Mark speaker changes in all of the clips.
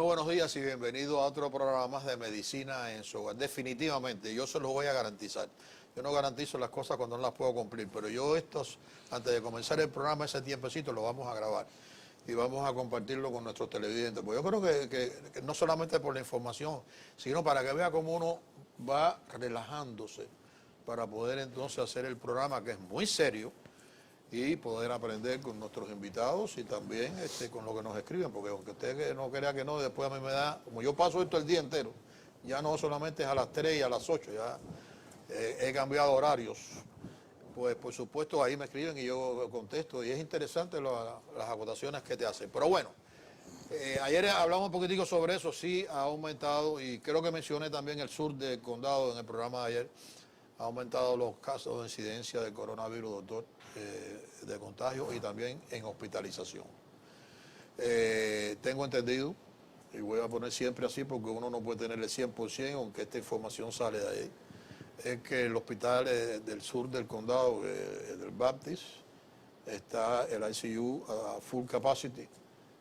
Speaker 1: buenos días y bienvenido a otro programa más de Medicina en su Hogar. Definitivamente, yo se los voy a garantizar. Yo no garantizo las cosas cuando no las puedo cumplir, pero yo antes de comenzar el programa, ese tiempecito lo vamos a grabar y vamos a compartirlo con nuestros televidentes. Pues yo creo que no solamente por la información, sino para que vea cómo uno va relajándose para poder entonces hacer el programa, que es muy serio, y poder aprender con nuestros invitados y también con lo que nos escriben, porque aunque usted no crea que no, después a mí me da, como yo paso esto el día entero, ya no solamente es a las 3 y a las 8, ya he cambiado horarios, pues por supuesto ahí me escriben y yo contesto, y es interesante las acotaciones que te hacen. Pero bueno, ayer hablamos un poquitico sobre eso, sí ha aumentado, y creo que mencioné también el sur del condado en el programa de ayer. Ha aumentado los casos de incidencia de coronavirus, doctor, de contagio y también en hospitalización. Tengo entendido, y voy a poner siempre así porque uno no puede tener el 100%, aunque esta información sale de ahí, es que el hospital del sur del condado, del Baptist, está el ICU a full capacity,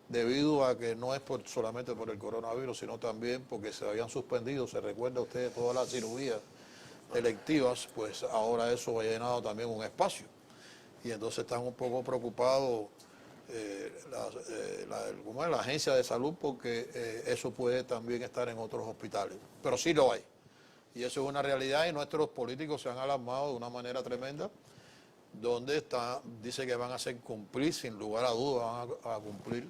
Speaker 1: debido a que no es solamente por el coronavirus, sino también porque se habían suspendido, se recuerda usted, todas las cirugías electivas, pues ahora eso ha llenado también un espacio. Y entonces están un poco preocupados la agencia de salud, porque eso puede también estar en otros hospitales. Pero sí lo hay. Y eso es una realidad, y nuestros políticos se han alarmado de una manera tremenda, donde dice que van a hacer cumplir, sin lugar a dudas, van a cumplir,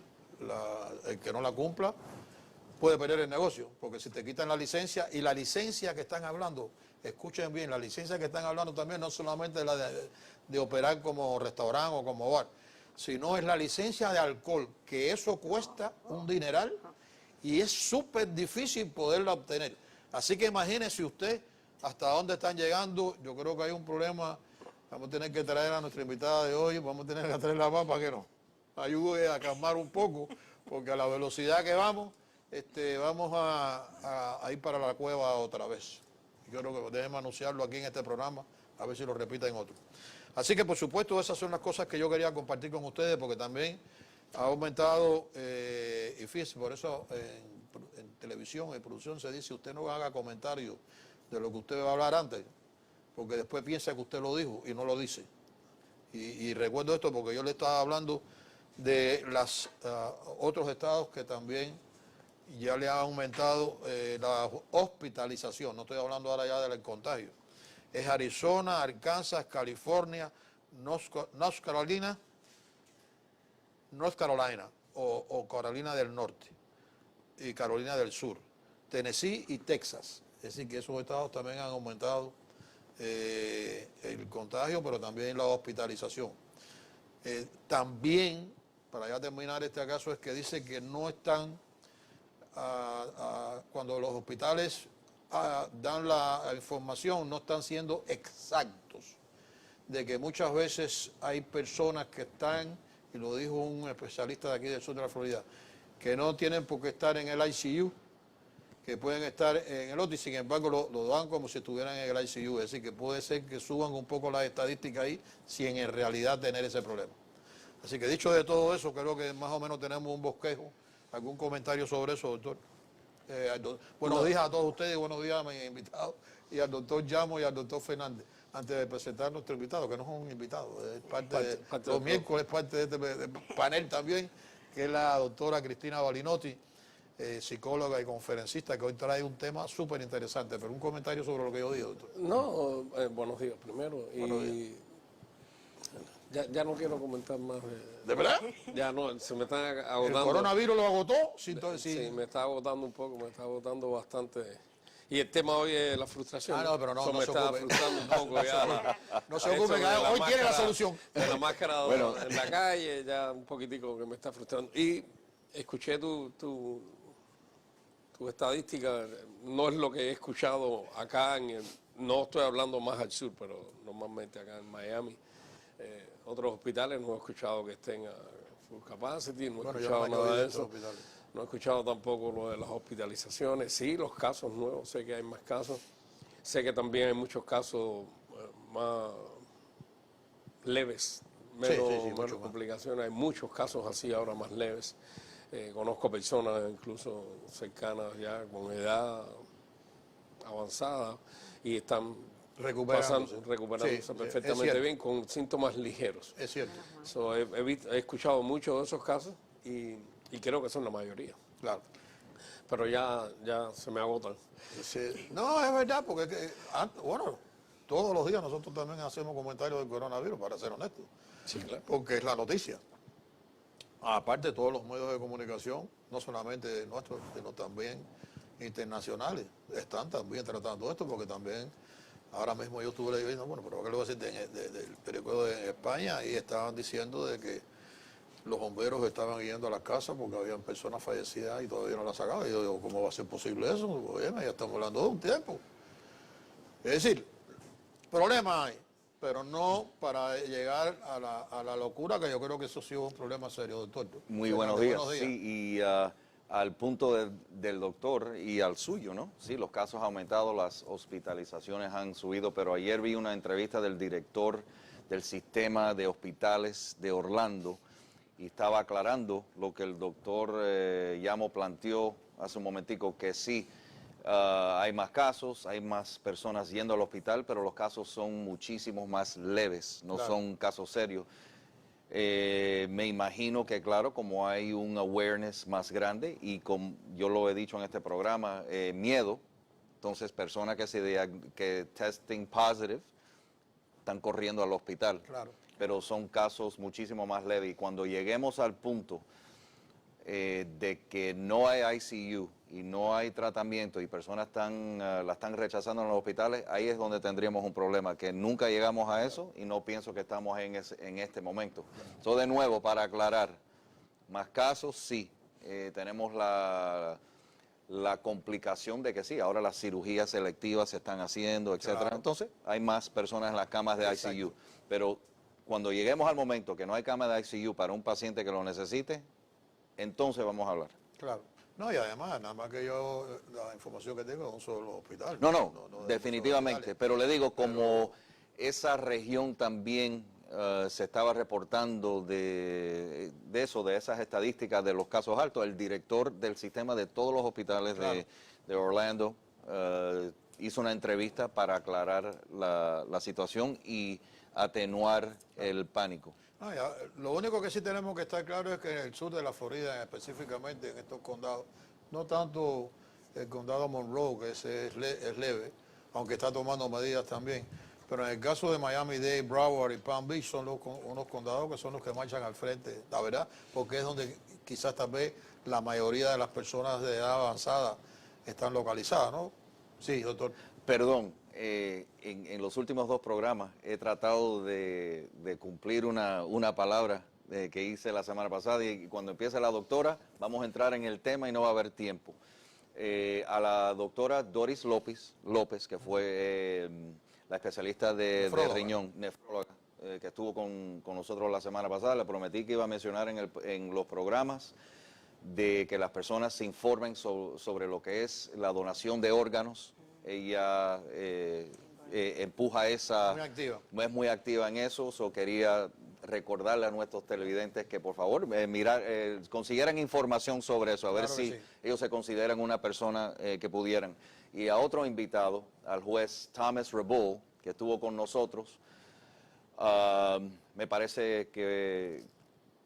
Speaker 1: el que no la cumpla puede perder el negocio, porque si te quitan la licencia, y la licencia que están hablando, escuchen bien, la licencia que están hablando también no solamente la de operar como restaurante o como bar, sino es la licencia de alcohol, que eso cuesta un dineral y es súper difícil poderla obtener. Así que imagínese usted hasta dónde están llegando. Yo creo que hay un problema. Vamos a tener que traer a nuestra invitada de hoy, vamos a tener que traer la papa que nos ayude a calmar un poco, porque a la velocidad que vamos, vamos a ir para la cueva otra vez. Yo creo que debemos anunciarlo aquí en este programa, a ver si lo repita en otro. Así que, por supuesto, esas son las cosas que yo quería compartir con ustedes, porque también ha aumentado, y fíjense, por eso en televisión, en producción, se dice: usted no haga comentarios de lo que usted va a hablar antes, porque después piensa que usted lo dijo y no lo dice. Y recuerdo esto porque yo le estaba hablando de los otros estados que también ya le ha aumentado la hospitalización. No estoy hablando ahora ya del contagio. Es Arizona, Arkansas, California, North Carolina o Carolina del Norte y Carolina del Sur, Tennessee y Texas. Es decir, que esos estados también han aumentado el contagio, pero también la hospitalización. También, para ya terminar este caso, es que dice que no están, cuando los hospitales dan la información, no están siendo exactos, de que muchas veces hay personas que están, y lo dijo un especialista de aquí del sur de la Florida, que no tienen por qué estar en el ICU, que pueden estar en el otro, y sin embargo lo dan como si estuvieran en el ICU. Es decir, que puede ser que suban un poco las estadísticas ahí, sin en realidad tener ese problema. Así que, dicho de todo eso, creo que más o menos tenemos un bosquejo. ¿Algún comentario sobre eso, doctor? Buenos días a todos ustedes, buenos días a mis invitados, y al doctor Llamo y al doctor Fernández. Antes de presentar a nuestro invitado, que no es un invitado, es parte los miércoles, parte de este panel también, que es la doctora Cristina Balinotti, psicóloga y conferencista, que hoy trae un tema súper interesante. Pero un comentario sobre lo que yo digo, doctor.
Speaker 2: No, buenos días primero.
Speaker 1: Buenos días.
Speaker 2: Y ya no quiero comentar más.
Speaker 1: ¿De verdad?
Speaker 2: Ya no, se me están
Speaker 1: ¿El
Speaker 2: agotando.
Speaker 1: coronavirus lo agotó?
Speaker 2: Sí, me está agotando un poco, me está agotando bastante. Y el tema hoy es la frustración.
Speaker 1: No, pero no
Speaker 2: me
Speaker 1: se
Speaker 2: está
Speaker 1: ocupe.
Speaker 2: frustrando un poco ya.
Speaker 1: No se ocupe, hoy tiene la solución.
Speaker 2: La máscara en la calle, ya un poquitico lo que me está frustrando. Y escuché tu estadística, no es lo que he escuchado acá, no estoy hablando más al sur, pero normalmente acá en Miami. Otros hospitales no he escuchado que estén a full capacity, no he escuchado nada de eso. No he escuchado tampoco lo de las hospitalizaciones. Sí, los casos nuevos, sé que hay más casos. Sé que también hay muchos casos más leves, menos complicaciones. Hay muchos casos así ahora más leves. Conozco personas incluso cercanas ya con edad avanzada y están recuperándose
Speaker 1: Sí,
Speaker 2: perfectamente bien con síntomas ligeros.
Speaker 1: es cierto.
Speaker 2: So, he escuchado muchos de esos casos y creo que son la mayoría.
Speaker 1: Claro.
Speaker 2: Pero ya se me agotan.
Speaker 1: Sí. No, es verdad, porque es que, bueno, todos los días nosotros también hacemos comentarios del coronavirus, para ser honestos,
Speaker 2: Sí, claro.
Speaker 1: porque es la noticia. Aparte, todos los medios de comunicación, no solamente nuestros, sino también internacionales, están también tratando esto, porque también ahora mismo yo estuve leyendo, bueno, pero ¿qué le voy a decir del periódico de España? Y estaban diciendo de que los bomberos estaban yendo a las casas porque habían personas fallecidas y todavía no las sacaban. Y yo digo, ¿cómo va a ser posible eso? Bueno, ya estamos hablando de un tiempo. Es decir, problemas hay, pero no para llegar a la locura, que yo creo que eso sí es un problema serio, doctor.
Speaker 3: Muy buenos días. Sí, y al punto del doctor y al suyo, ¿no? Sí, los casos han aumentado, las hospitalizaciones han subido, pero ayer vi una entrevista del director del sistema de hospitales de Orlando y estaba aclarando lo que el doctor Llamo planteó hace un momentico, que sí, hay más casos, hay más personas yendo al hospital, pero los casos son muchísimos más leves, no son casos serios. Me imagino que, claro, como hay un awareness más grande y como yo lo he dicho en este programa, miedo, entonces personas que testing positive están corriendo al hospital.
Speaker 1: Claro.
Speaker 3: Pero son casos muchísimo más leves. Y cuando lleguemos al punto de que no hay ICU y no hay tratamiento y personas la están rechazando en los hospitales, ahí es donde tendríamos un problema, que nunca llegamos a eso y no pienso que estamos en este momento. Entonces, de nuevo, para aclarar, más casos, sí. Tenemos la complicación de que sí, ahora las cirugías selectivas se están haciendo, etcétera.
Speaker 1: Claro.
Speaker 3: Entonces, hay más personas en las camas de ICU. Pero cuando lleguemos al momento que no hay cama de ICU para un paciente que lo necesite, entonces vamos a hablar.
Speaker 1: Claro. No, y además, nada más que yo, la información que tengo es un solo hospital.
Speaker 3: No, definitivamente. Pero le digo, como esa región también se estaba reportando de esas estadísticas de los casos altos, el director del sistema de todos los hospitales de Orlando hizo una entrevista para aclarar la situación y atenuar el pánico.
Speaker 1: No, lo único que sí tenemos que estar claro es que en el sur de la Florida, específicamente en estos condados, no tanto el condado Monroe, que ese es leve, aunque está tomando medidas también, pero en el caso de Miami-Dade, Broward y Palm Beach son unos condados que son los que marchan al frente, la verdad, porque es donde quizás tal vez la mayoría de las personas de edad avanzada están localizadas, ¿no? Sí, doctor.
Speaker 3: Perdón, en los últimos dos programas he tratado de cumplir una palabra que hice la semana pasada y cuando empiece la doctora vamos a entrar en el tema y no va a haber tiempo. A la doctora Doris López, que fue la especialista de riñón, nefróloga, que estuvo con nosotros la semana pasada, le prometí que iba a mencionar en los programas de que las personas se informen sobre lo que es la donación de órganos. Ella empuja esa...
Speaker 1: Muy activa.
Speaker 3: Es muy activa en eso, quería recordarle a nuestros televidentes que por favor consiguieran información sobre eso, a ver si ellos se consideran una persona que pudieran. Y a otro invitado, al juez Thomas Rebull, que estuvo con nosotros, me parece que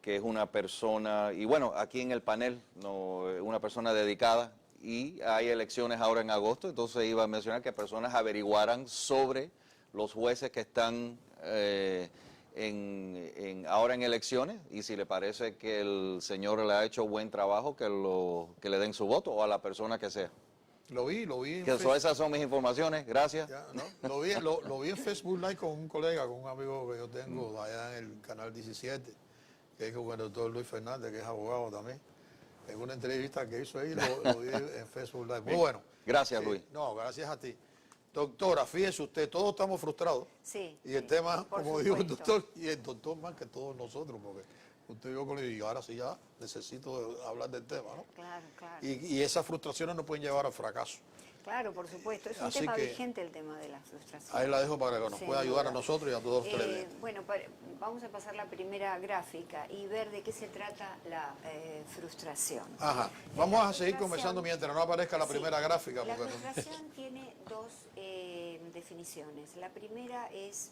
Speaker 3: es una persona, y bueno, aquí en el panel, una persona dedicada, y hay elecciones ahora en agosto, entonces iba a mencionar que personas averiguaran sobre los jueces que están ahora en elecciones, y si le parece que el señor le ha hecho buen trabajo, que le den su voto, o a la persona que sea.
Speaker 1: Lo vi.
Speaker 3: Esas son mis informaciones, gracias.
Speaker 1: Ya, ¿no? Lo vi en Facebook Live con un colega, con un amigo que yo tengo allá en el canal 17, que es con el doctor Luis Fernández, que es abogado también. En una entrevista que hizo ahí, lo vi en Facebook Live. Muy bueno.
Speaker 3: Gracias, Luis.
Speaker 1: No, gracias a ti. Doctora, fíjese usted, todos estamos frustrados.
Speaker 4: Sí.
Speaker 1: Y el tema, como dijo el
Speaker 4: supuesto.
Speaker 1: doctor, y el doctor más que todos nosotros, porque usted vio con y ahora sí ya necesito hablar del tema, ¿no?
Speaker 4: Claro.
Speaker 1: Y esas frustraciones nos pueden llevar al fracaso.
Speaker 4: Claro, por supuesto. Es un
Speaker 1: Así
Speaker 4: tema
Speaker 1: que
Speaker 4: vigente el tema de la frustración.
Speaker 1: ahí la dejo para que nos
Speaker 4: Sin
Speaker 1: pueda ayudar a
Speaker 4: duda.
Speaker 1: nosotros y a todos los televidentes.
Speaker 4: Bueno, vamos a pasar la primera gráfica y ver de qué se trata la frustración.
Speaker 1: Ajá. Vamos
Speaker 4: La
Speaker 1: a seguir
Speaker 4: frustración-
Speaker 1: conversando mientras no aparezca la
Speaker 4: Sí.
Speaker 1: primera gráfica.
Speaker 4: La
Speaker 1: Porque
Speaker 4: frustración tiene dos definiciones. La primera es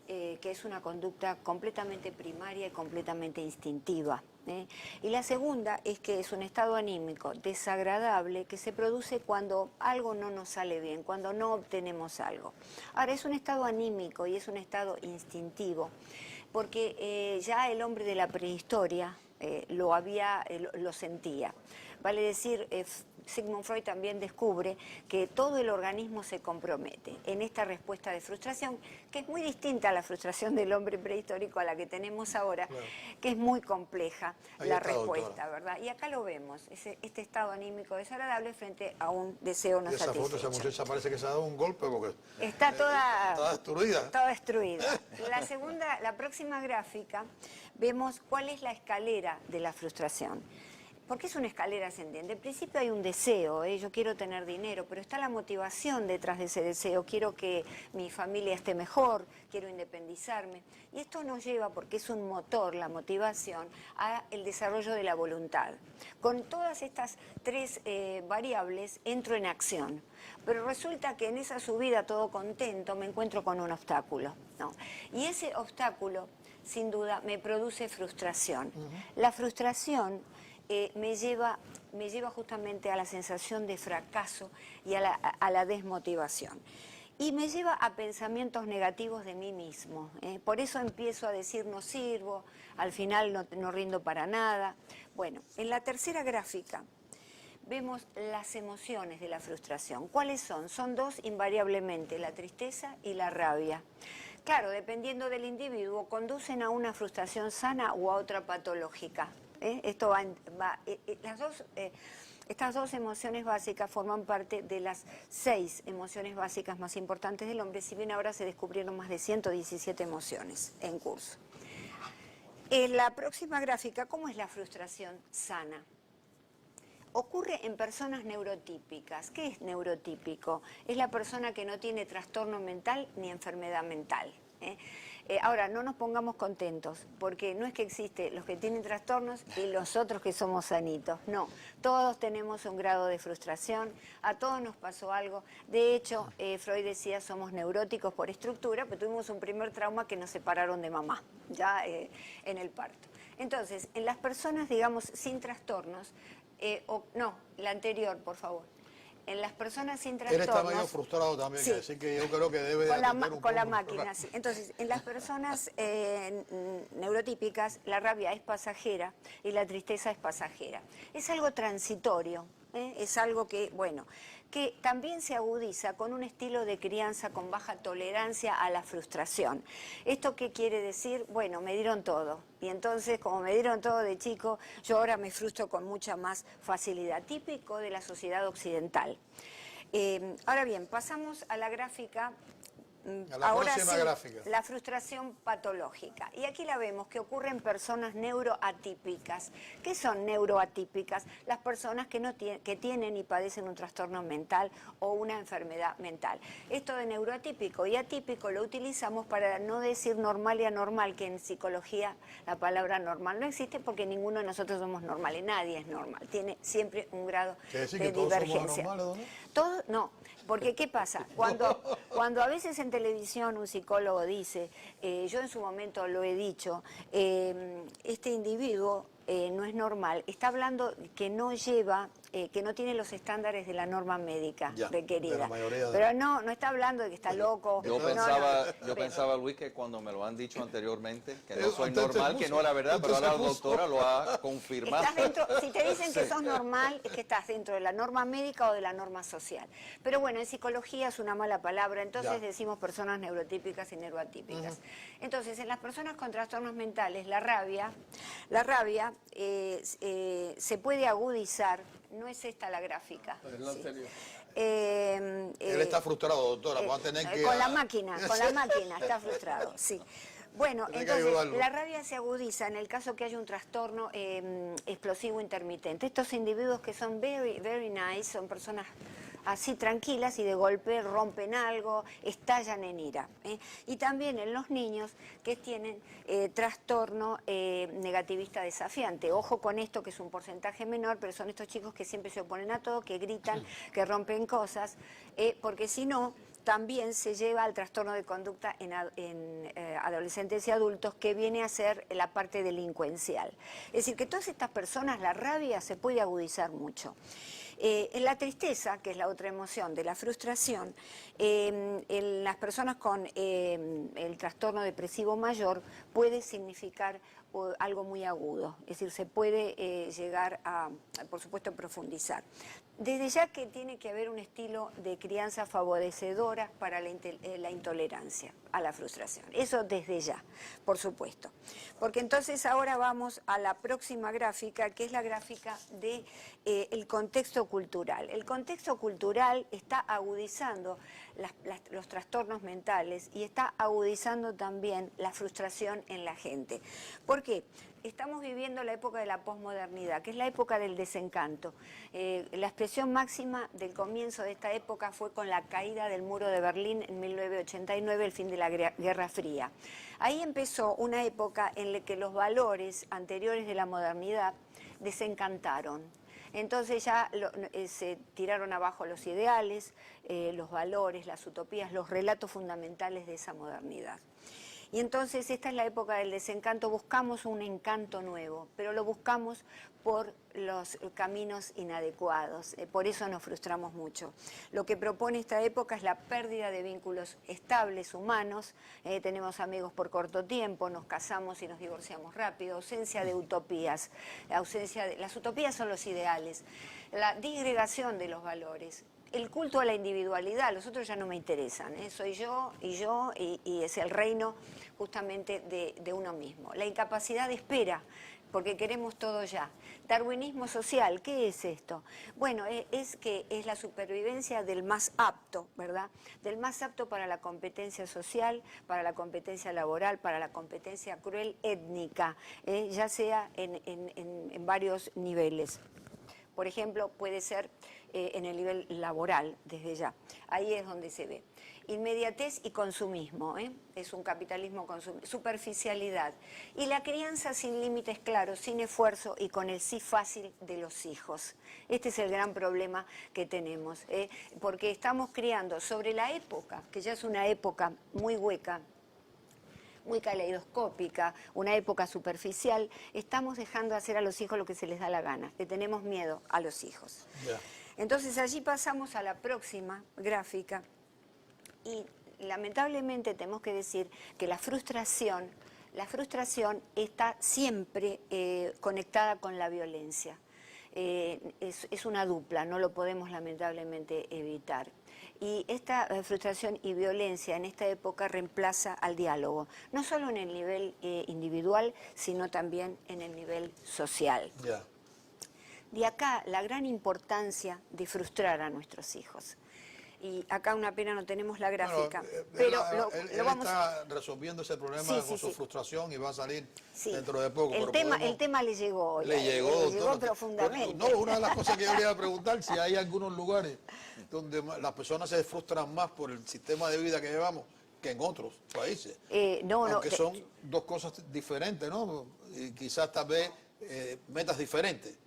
Speaker 4: que es una conducta completamente primaria y completamente instintiva. Y la segunda es que es un estado anímico desagradable que se produce cuando algo no nos sale bien, cuando no obtenemos algo. Ahora, es un estado anímico y es un estado instintivo, porque ya el hombre de la prehistoria lo sentía. Vale decir, Sigmund Freud también descubre que todo el organismo se compromete en esta respuesta de frustración, que es muy distinta a la frustración del hombre prehistórico a la que tenemos ahora,
Speaker 1: Claro.
Speaker 4: que es muy compleja
Speaker 1: Ahí
Speaker 4: la
Speaker 1: está,
Speaker 4: respuesta,
Speaker 1: doctora.
Speaker 4: ¿verdad? Y acá lo vemos, este estado anímico desagradable frente a un deseo no
Speaker 1: esa foto, esa
Speaker 4: satisfecho.
Speaker 1: muchacha parece que se ha dado un golpe porque
Speaker 4: Está toda...
Speaker 1: está destruida.
Speaker 4: Toda destruida. La próxima gráfica, vemos cuál es la escalera de la frustración. Porque es una escalera ascendente. En principio hay un deseo, yo quiero tener dinero, pero está la motivación detrás de ese deseo. Quiero que mi familia esté mejor, quiero independizarme. Y esto nos lleva, porque es un motor, la motivación, a el desarrollo de la voluntad. Con todas estas tres variables entro en acción. Pero resulta que en esa subida todo contento me encuentro con un obstáculo, ¿no? Y ese obstáculo, sin duda, me produce frustración. La frustración me lleva justamente a la sensación de fracaso y a la desmotivación. Y me lleva a pensamientos negativos de mí mismo. Por eso empiezo a decir no sirvo, al final no rindo para nada. Bueno, en la tercera gráfica vemos las emociones de la frustración. ¿Cuáles son? Son dos invariablemente, la tristeza y la rabia. Claro, dependiendo del individuo, conducen a una frustración sana o a otra patológica. Estas dos emociones básicas forman parte de las 6 emociones básicas más importantes del hombre, si bien ahora se descubrieron más de 117 emociones en curso. En la próxima gráfica, ¿cómo es la frustración sana? Ocurre en personas neurotípicas. ¿Qué es neurotípico? Es la persona que no tiene trastorno mental ni enfermedad mental. Ahora, no nos pongamos contentos, porque no es que existen los que tienen trastornos y los otros que somos sanitos. No, todos tenemos un grado de frustración, a todos nos pasó algo. De hecho, Freud decía somos neuróticos por estructura, pero tuvimos un primer trauma que nos separaron de mamá, ya en el parto. Entonces, en las personas, digamos, sin trastornos, no, la anterior, por favor. En las personas sin trastornos...
Speaker 1: Él está medio frustrado también,
Speaker 4: Sí.
Speaker 1: así que yo creo que debe
Speaker 4: con
Speaker 1: atender un
Speaker 4: la
Speaker 1: poco.
Speaker 4: máquina, sí. Entonces, en las personas neurotípicas, la rabia es pasajera y la tristeza es pasajera. Es algo transitorio, es algo que, bueno, que también se agudiza con un estilo de crianza con baja tolerancia a la frustración. ¿Esto qué quiere decir? Bueno, me dieron todo. Y entonces, como me dieron todo de chico, yo ahora me frustro con mucha más facilidad. Típico de la sociedad occidental. Ahora bien, pasamos a la gráfica.
Speaker 1: A la próxima gráfica.
Speaker 4: La frustración patológica. Y aquí la vemos que ocurre en personas neuroatípicas. ¿Qué son neuroatípicas? Las personas que tienen y padecen un trastorno mental o una enfermedad mental. Esto de neuroatípico y atípico lo utilizamos para no decir normal y anormal, que en psicología la palabra normal no existe porque ninguno de nosotros somos normales, nadie es normal, tiene siempre un grado
Speaker 1: ¿Quiere decir
Speaker 4: de
Speaker 1: que todos somos
Speaker 4: divergencia.
Speaker 1: anormales, doña?
Speaker 4: Todos, no, porque ¿qué pasa? Cuando a veces en televisión un psicólogo dice, yo en su momento lo he dicho, este individuo no es normal, está hablando que no lleva, que no tiene los estándares de la norma médica
Speaker 1: Ya,
Speaker 4: requerida.
Speaker 1: de la mayoría de-
Speaker 4: Pero no está hablando de que está loco.
Speaker 3: Yo
Speaker 4: No,
Speaker 3: pensaba, Luis, que cuando me lo han dicho anteriormente, que no soy
Speaker 1: Entonces
Speaker 3: normal, que no era verdad, pero ahora la
Speaker 1: entonces
Speaker 3: doctora lo ha confirmado.
Speaker 4: Estás dentro, si te dicen que sos normal, es que estás dentro de la norma médica o de la norma social. Pero bueno, en psicología es una mala palabra, entonces
Speaker 1: Ya.
Speaker 4: decimos personas neurotípicas y neuroatípicas. Entonces, en las personas con trastornos mentales, la rabia se puede agudizar. No es esta la gráfica.
Speaker 2: Es la anterior.
Speaker 1: Él está frustrado, doctora, va a tener que...
Speaker 4: Con la máquina, está frustrado, sí. Bueno,
Speaker 1: Tiene que
Speaker 4: entonces
Speaker 1: ayudarlo.
Speaker 4: la rabia se agudiza en el caso que haya un trastorno explosivo intermitente. Estos individuos que son very, very nice, son personas así tranquilas y de golpe rompen algo, estallan en ira. Y también en los niños que tienen trastorno negativista desafiante. Ojo con esto, que es un porcentaje menor, pero son estos chicos que siempre se oponen a todo, que gritan, que rompen cosas, porque si no, también se lleva al trastorno de conducta en adolescentes y adultos, que viene a ser la parte delincuencial. Es decir, que todas estas personas, la rabia se puede agudizar mucho. En la tristeza, que es la otra emoción de la frustración, en las personas con el trastorno depresivo mayor puede significar algo muy agudo, es decir, se puede llegar a, por supuesto, profundizar. Desde ya que tiene que haber un estilo de crianza favorecedora para la intolerancia a la frustración. Eso desde ya, por supuesto. Porque entonces ahora vamos a la próxima gráfica, que es la gráfica de el contexto cultural. El contexto cultural está agudizando los trastornos mentales y está agudizando también la frustración en la gente. ¿Por qué? Estamos viviendo la época de la posmodernidad, que es la época del desencanto. La expresión máxima del comienzo de esta época fue con la caída del muro de Berlín en 1989, el fin de la Guerra Fría. Ahí empezó una época en la que los valores anteriores de la modernidad desencantaron. Entonces ya se tiraron abajo los ideales, los valores, las utopías, los relatos fundamentales de esa modernidad. Y entonces esta es la época del desencanto, buscamos un encanto nuevo, pero lo buscamos por los caminos inadecuados, por eso nos frustramos mucho. Lo que propone esta época es la pérdida de vínculos estables humanos, tenemos amigos por corto tiempo, nos casamos y nos divorciamos rápido, ausencia de utopías, las utopías son los ideales, la disgregación de los valores. El culto a la individualidad, los otros ya no me interesan, soy yo y es el reino justamente de uno mismo. La incapacidad de espera, porque queremos todo ya. Darwinismo social, ¿qué es esto? Bueno, es que es la supervivencia del más apto, ¿verdad? Del más apto para la competencia social, para la competencia laboral, para la competencia cruel étnica, ya sea en varios niveles. Por ejemplo, puede ser en el nivel laboral, desde ya. Ahí es donde se ve. Inmediatez y consumismo, es un capitalismo superficialidad. Y la crianza sin límites claros, sin esfuerzo y con el sí fácil de los hijos. Este es el gran problema que tenemos, porque estamos criando sobre la época, que ya es una época muy hueca, muy caleidoscópica, una época superficial, estamos dejando hacer a los hijos lo que se les da la gana. Le tenemos miedo a los hijos. Yeah. Entonces allí pasamos a la próxima gráfica y lamentablemente tenemos que decir que la frustración está siempre conectada con la violencia. Es una dupla, no lo podemos lamentablemente evitar. Y esta frustración y violencia en esta época reemplaza al diálogo, no solo en el nivel individual, sino también en el nivel social. Yeah. De acá la gran importancia de frustrar a nuestros hijos. Y acá una pena no tenemos la gráfica,
Speaker 1: bueno,
Speaker 4: pero
Speaker 1: él
Speaker 4: vamos
Speaker 1: está resolviendo ese problema con su frustración y va a salir dentro de poco.
Speaker 4: El tema le llegó hoy.
Speaker 1: Le llegó
Speaker 4: profundamente.
Speaker 1: No, una de las cosas que yo le iba a preguntar, si hay algunos lugares donde las personas se frustran más por el sistema de vida que llevamos que en otros países. Aunque son dos cosas diferentes, ¿no? Y quizás tal vez metas diferentes.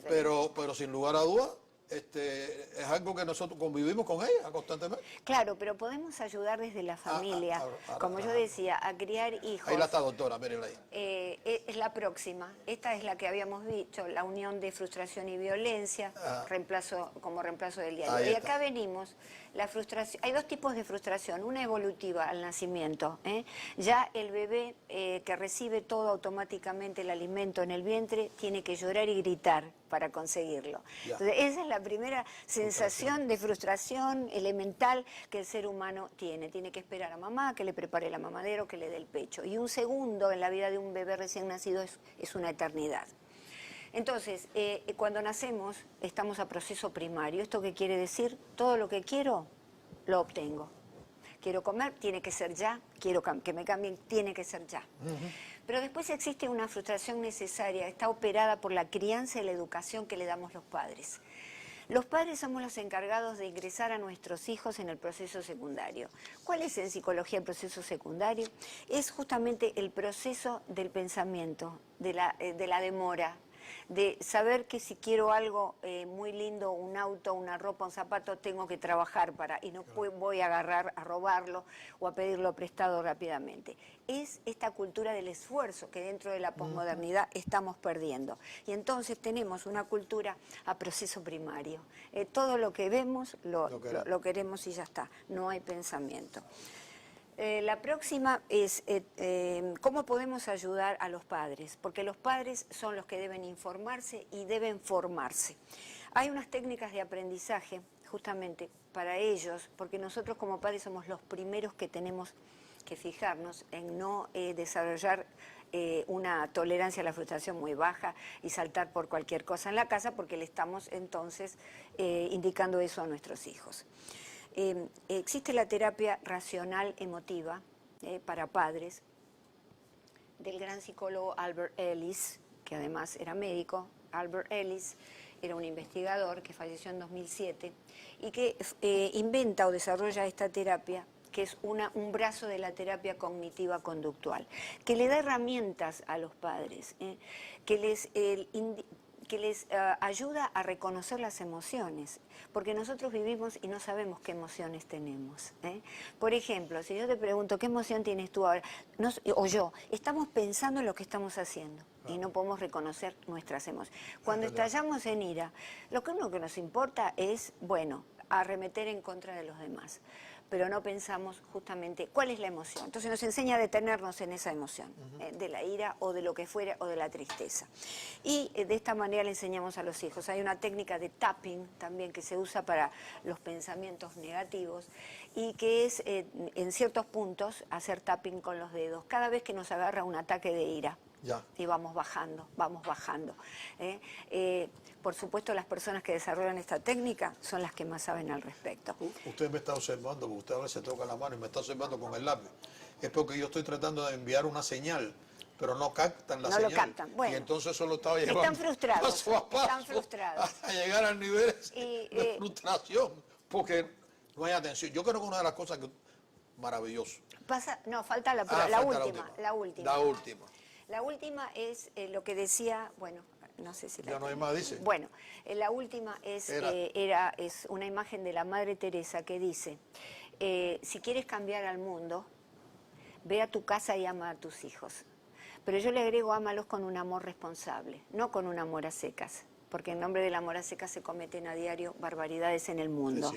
Speaker 1: Pero sin lugar a dudas, es algo que nosotros convivimos con ella constantemente.
Speaker 4: Claro, pero podemos ayudar desde la familia, como yo decía, a criar hijos.
Speaker 1: Ahí la está, doctora, mírenla ahí.
Speaker 4: Es la próxima. Esta es la que habíamos dicho, la unión de frustración y violencia, como reemplazo del diálogo. Y acá venimos, la frustración. Hay dos tipos de frustración, una evolutiva al nacimiento. Ya el bebé que recibe todo automáticamente el alimento en el vientre tiene que llorar y gritar para conseguirlo. Ya. Entonces, esa es la primera sensación de frustración elemental que el ser humano tiene. Tiene que esperar a mamá, que le prepare el mamadero, que le dé el pecho. Y un segundo en la vida de un bebé recién nacido es una eternidad. Entonces, cuando nacemos, estamos a proceso primario. ¿Esto qué quiere decir? Todo lo que quiero, lo obtengo. Quiero comer, tiene que ser ya. Quiero que me cambien, tiene que ser ya. Pero después existe una frustración necesaria, está operada por la crianza y la educación que le damos los padres. Los padres somos los encargados de ingresar a nuestros hijos en el proceso secundario. ¿Cuál es en psicología el proceso secundario? Es justamente el proceso del pensamiento, de la demora, de saber que si quiero algo muy lindo, un auto, una ropa, un zapato, tengo que trabajar y no voy a agarrar a robarlo o a pedirlo prestado rápidamente. Es esta cultura del esfuerzo que dentro de la posmodernidad estamos perdiendo. Y entonces tenemos una cultura a proceso primario. Todo lo que vemos lo queremos y ya está. No hay pensamiento. La próxima es cómo podemos ayudar a los padres, porque los padres son los que deben informarse y deben formarse. Hay unas técnicas de aprendizaje justamente para ellos, porque nosotros como padres somos los primeros que tenemos que fijarnos en no desarrollar una tolerancia a la frustración muy baja y saltar por cualquier cosa en la casa, porque le estamos entonces indicando eso a nuestros hijos. Existe la terapia racional emotiva para padres del gran psicólogo Albert Ellis, que además era médico. Albert Ellis era un investigador que falleció en 2007 y que inventa o desarrolla esta terapia, que es un brazo de la terapia cognitiva conductual, que le da herramientas a los padres, que les ayuda a reconocer las emociones, porque nosotros vivimos y no sabemos qué emociones tenemos. Por ejemplo, si yo te pregunto, ¿qué emoción tienes tú ahora? O yo, estamos pensando en lo que estamos haciendo y no podemos reconocer nuestras emociones. Cuando estallamos en ira, lo que nos importa es, bueno, arremeter en contra de los demás, pero no pensamos justamente cuál es la emoción. Entonces nos enseña a detenernos en esa emoción, de la ira o de lo que fuera o de la tristeza. Y de esta manera le enseñamos a los hijos. Hay una técnica de tapping también que se usa para los pensamientos negativos y que es en ciertos puntos hacer tapping con los dedos cada vez que nos agarra un ataque de ira. Ya. Y vamos bajando, vamos bajando. Por supuesto, las personas que desarrollan esta técnica son las que más saben al respecto.
Speaker 1: Usted me está observando, porque usted a veces toca la mano y me está observando con el lápiz. Es porque yo estoy tratando de enviar una señal, pero no captan la señal.
Speaker 4: No lo captan. Bueno,
Speaker 1: y entonces solo estaba llevando
Speaker 4: están frustrados,
Speaker 1: paso a paso
Speaker 4: están frustrados.
Speaker 1: hasta llegar al nivel de frustración, porque no hay atención. Yo creo que una de las cosas que maravilloso.
Speaker 4: Falta la última. La última es lo que decía, bueno, no sé si
Speaker 1: ya no hay más, dice.
Speaker 4: Bueno, la última es una imagen de la Madre Teresa que dice, si quieres cambiar al mundo, ve a tu casa y ama a tus hijos. Pero yo le agrego, ámalos con un amor responsable, no con un amor a secas, porque en nombre del amor a secas se cometen a diario barbaridades en el mundo.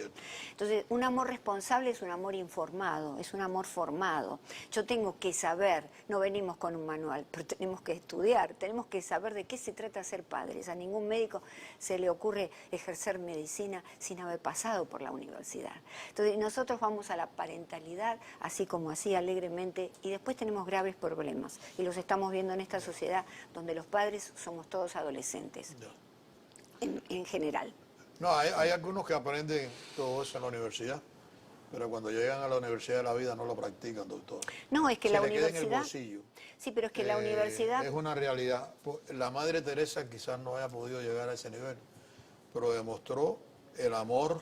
Speaker 4: Entonces, un amor responsable es un amor informado, es un amor formado. Yo tengo que saber, no venimos con un manual, pero tenemos que estudiar, tenemos que saber de qué se trata ser padres. A ningún médico se le ocurre ejercer medicina sin haber pasado por la universidad. Entonces, nosotros vamos a la parentalidad así como así, alegremente, y después tenemos graves problemas. Y los estamos viendo en esta sociedad donde los padres somos todos adolescentes. En general.
Speaker 1: No, hay algunos que aprenden todo eso en la universidad, pero cuando llegan a la universidad de la vida no lo practican, doctor.
Speaker 4: No, es que la universidad...
Speaker 1: queda en el bolsillo.
Speaker 4: Sí, pero es que la universidad...
Speaker 1: Es una realidad. La Madre Teresa quizás no haya podido llegar a ese nivel, pero demostró el amor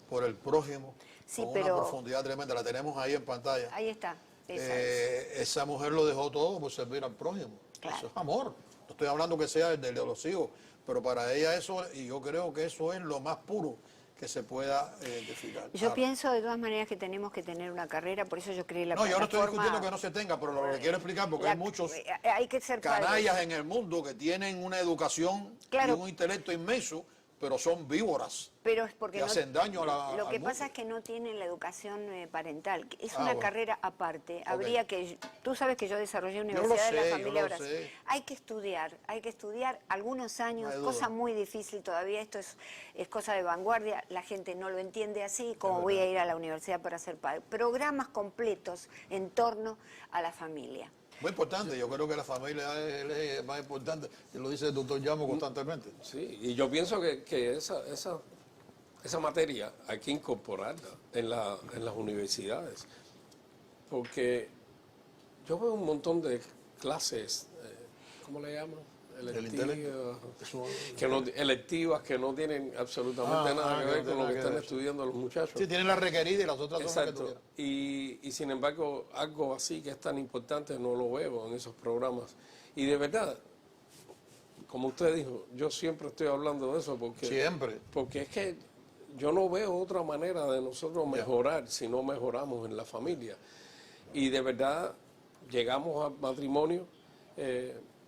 Speaker 1: por el prójimo con una profundidad tremenda. La tenemos ahí en pantalla.
Speaker 4: Ahí está.
Speaker 1: Esa mujer lo dejó todo por servir al prójimo. Claro. Eso es amor. No estoy hablando que sea el de los hijos, pero para ella eso, y yo creo que eso es lo más puro que se pueda identificar.
Speaker 4: Yo pienso de todas maneras que tenemos que tener una carrera, por eso yo creé la plataforma.
Speaker 1: No, yo no estoy discutiendo que no se tenga, pero lo que quiero explicar, porque hay muchos canallas en el mundo que tienen una educación y un intelecto inmenso, pero son víboras.
Speaker 4: Pero es porque
Speaker 1: que hacen daño a la
Speaker 4: Lo que pasa es que no tienen la educación parental. Es una carrera aparte. Habría que... Tú sabes que yo desarrollé Universidad de la Familia Brasil. Hay que estudiar algunos años, cosa muy difícil todavía. Esto es cosa de vanguardia. La gente no lo entiende así, como voy a ir a la universidad para ser padre. Programas completos en torno a la familia.
Speaker 1: Muy importante, yo creo que la familia es más importante, y lo dice el doctor Llamo constantemente.
Speaker 2: Sí, y yo pienso que esa materia hay que incorporarla en las universidades, porque yo veo un montón de clases, ¿cómo le llaman?
Speaker 1: intelecto.
Speaker 2: electivas que no tienen absolutamente nada que ver con lo que están estudiando los muchachos.
Speaker 1: Sí, tienen la requerida y las otras son las que
Speaker 2: Exacto.
Speaker 1: tuvieron.
Speaker 2: Y sin embargo, algo así que es tan importante no lo veo en esos programas. Y de verdad, como usted dijo, yo siempre estoy hablando de eso porque es que yo no veo otra manera de nosotros mejorar si no mejoramos en la familia. Y de verdad, llegamos al matrimonio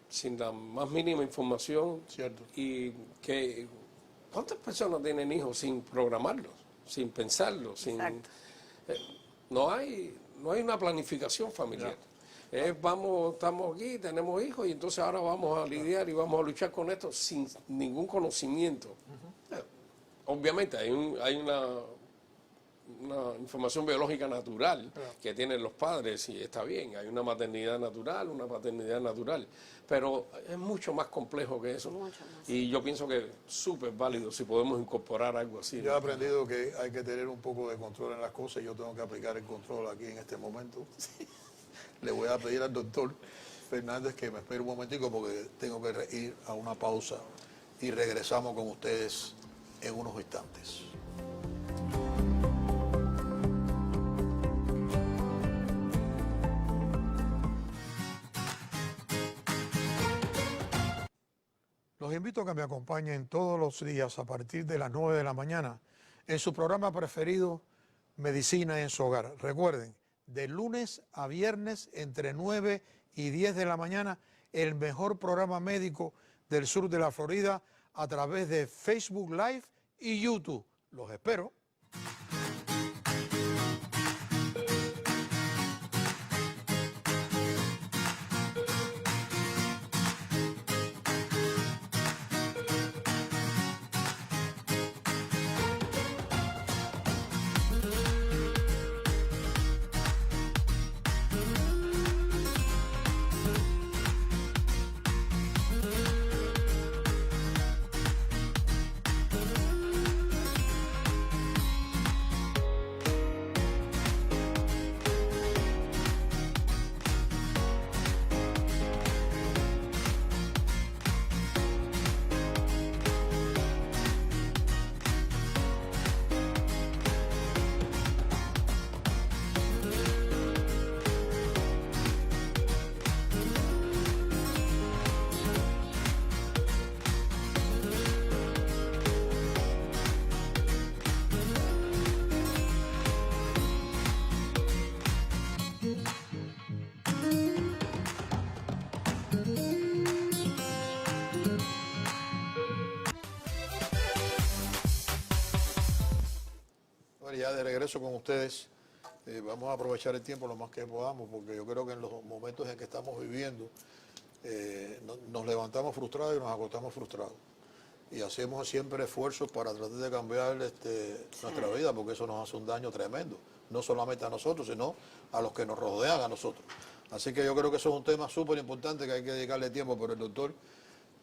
Speaker 2: sin la más mínima información.
Speaker 1: Cierto.
Speaker 2: Y que, ¿cuántas personas tienen hijos sin programarlos, sin pensarlos?
Speaker 4: Exacto.
Speaker 2: No hay una planificación familiar. Estamos aquí, tenemos hijos y entonces ahora vamos a lidiar y vamos a luchar con esto sin ningún conocimiento. Obviamente hay una información biológica natural que tienen los padres y está bien, hay una maternidad natural, una paternidad natural, pero es mucho más complejo que eso.
Speaker 4: Mucho más.
Speaker 2: Y yo pienso que es súper válido si podemos incorporar algo así.
Speaker 1: Yo he aprendido que hay que tener un poco de control en las cosas y yo tengo que aplicar el control aquí en este momento. Le voy a pedir al doctor Fernández que me espere un momentico porque tengo que ir a una pausa y regresamos con ustedes en unos instantes. Los invito a que me acompañen todos los días a partir de las 9 de la mañana en su programa preferido, Medicina en su Hogar. Recuerden, de lunes a viernes entre 9 y 10 de la mañana, el mejor programa médico del sur de la Florida a través de Facebook Live y YouTube. Los espero. Ya de regreso con ustedes, vamos a aprovechar el tiempo lo más que podamos, porque yo creo que en los momentos en que estamos viviendo, nos levantamos frustrados y nos acostamos frustrados. Y hacemos siempre esfuerzos para tratar de cambiar nuestra vida, porque eso nos hace un daño tremendo, no solamente a nosotros, sino a los que nos rodean a nosotros. Así que yo creo que eso es un tema súper importante que hay que dedicarle tiempo, pero el doctor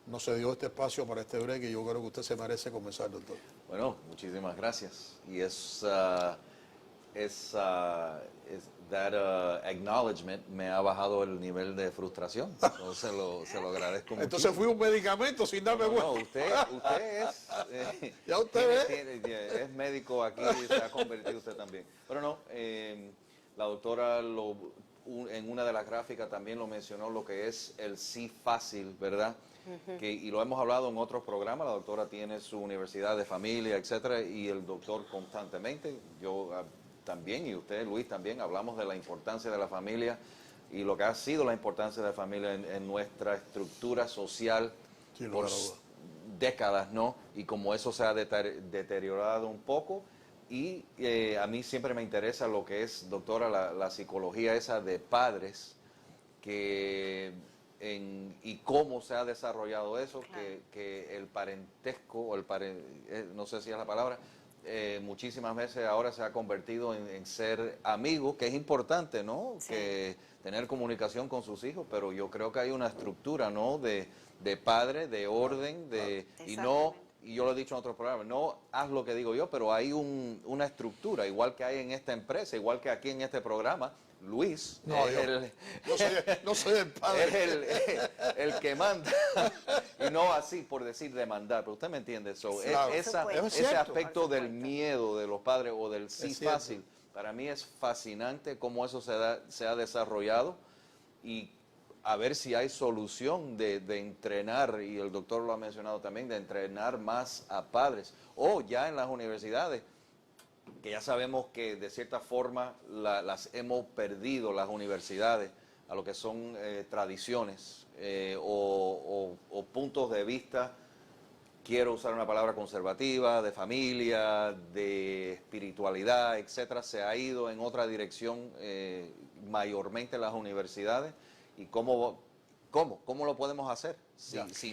Speaker 1: nos cedió este espacio para este break y yo creo que usted se merece comenzar, doctor.
Speaker 3: Bueno, muchísimas gracias. Y acknowledgement me ha bajado el nivel de frustración. Entonces se lo agradezco mucho.
Speaker 1: Entonces fui un medicamento sin darme cuenta.
Speaker 3: No, usted es...
Speaker 1: ya usted ve.
Speaker 3: Es médico aquí y se ha convertido usted también. Pero no, la doctora en una de las gráficas también lo mencionó, lo que es el sí fácil, ¿verdad? Y lo hemos hablado en otros programas, la doctora tiene su universidad de familia, etcétera, y el doctor constantemente, yo también, y usted, Luis, también, hablamos de la importancia de la familia y lo que ha sido la importancia de la familia en nuestra estructura social por décadas, ¿no? Y como eso se ha deteriorado un poco, y a mí siempre me interesa lo que es, doctora, la psicología esa de padres y cómo se ha desarrollado eso, claro. que el parentesco, no sé si es la palabra, muchísimas veces ahora se ha convertido en ser amigos, que es importante, ¿no? Sí. Que tener comunicación con sus hijos, pero yo creo que hay una estructura, ¿no? De padre, de orden, y yo lo he dicho en otros programas, no haz lo que digo yo, pero hay una estructura, igual que hay en esta empresa, igual que aquí en este programa, Luis
Speaker 1: No,
Speaker 3: es
Speaker 1: no soy el padre.
Speaker 3: el que manda, y no así por decir demandar, pero usted me entiende. So,
Speaker 1: Claro.
Speaker 3: ese
Speaker 1: Es cierto.
Speaker 3: aspecto del miedo de los padres o del sí
Speaker 1: Es cierto.
Speaker 3: fácil, para mí es fascinante cómo eso se ha desarrollado y a ver si hay solución de entrenar, y el doctor lo ha mencionado también, de entrenar más a padres, o ya en las universidades, que ya sabemos que de cierta forma las hemos perdido las universidades a lo que son tradiciones o puntos de vista, quiero usar una palabra conservativa, de familia, de espiritualidad, etcétera. Se ha ido en otra dirección mayormente en las universidades. ¿Y cómo lo podemos hacer? Si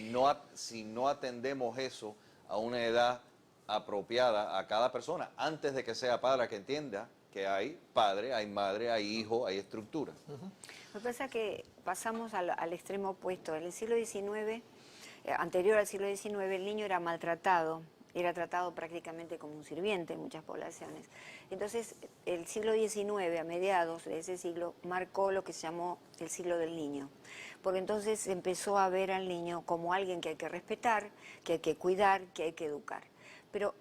Speaker 3: no atendemos eso a una edad apropiada a cada persona, antes de que sea padre, que entienda que hay padre, hay madre, hay hijo, hay estructura.
Speaker 4: Lo que pasa es que pasamos al extremo opuesto. En el siglo XIX, anterior al siglo XIX, el niño era maltratado, era tratado prácticamente como un sirviente en muchas poblaciones. Entonces, el siglo XIX, a mediados de ese siglo, marcó lo que se llamó el siglo del niño. Porque entonces se empezó a ver al niño como alguien que hay que respetar, que hay que cuidar, que hay que educar. Pero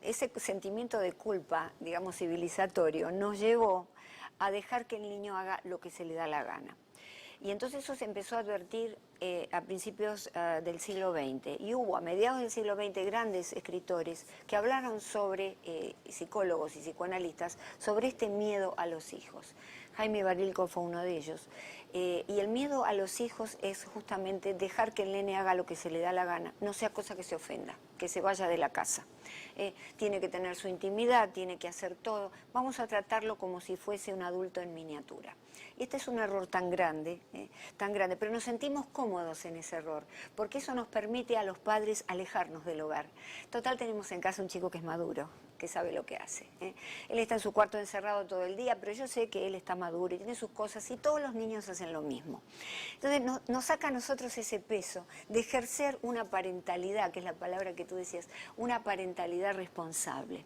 Speaker 4: ese sentimiento de culpa, digamos, civilizatorio, nos llevó a dejar que el niño haga lo que se le da la gana. Y entonces eso se empezó a advertir a principios del siglo XX. Y hubo a mediados del siglo XX grandes escritores que hablaron sobre, psicólogos y psicoanalistas, sobre este miedo a los hijos. Jaime Barilco fue uno de ellos. Y el miedo a los hijos es justamente dejar que el nene haga lo que se le da la gana, no sea cosa que se ofenda, que se vaya de la casa. Tiene que tener su intimidad, tiene que hacer todo. Vamos a tratarlo como si fuese un adulto en miniatura. Y este es un error tan grande, pero nos sentimos cómodos en ese error, porque eso nos permite a los padres alejarnos del hogar. Total, tenemos en casa un chico que es maduro, que sabe lo que hace. Él está en su cuarto encerrado todo el día, pero yo sé que él está maduro y tiene sus cosas, y todos los niños hacen lo mismo. Entonces nos saca a nosotros ese peso de ejercer una parentalidad, que es la palabra que tú decías, una parentalidad responsable.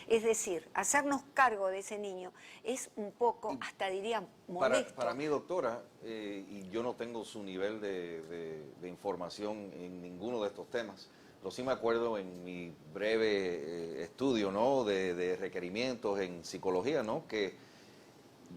Speaker 4: Es decir, hacernos cargo de ese niño es un poco, hasta diría, molesto.
Speaker 3: Para mí, doctora, y yo no tengo su nivel de información en ninguno de estos temas, pero sí me acuerdo en mi breve estudio, ¿no?, de requerimientos en psicología, ¿no?, que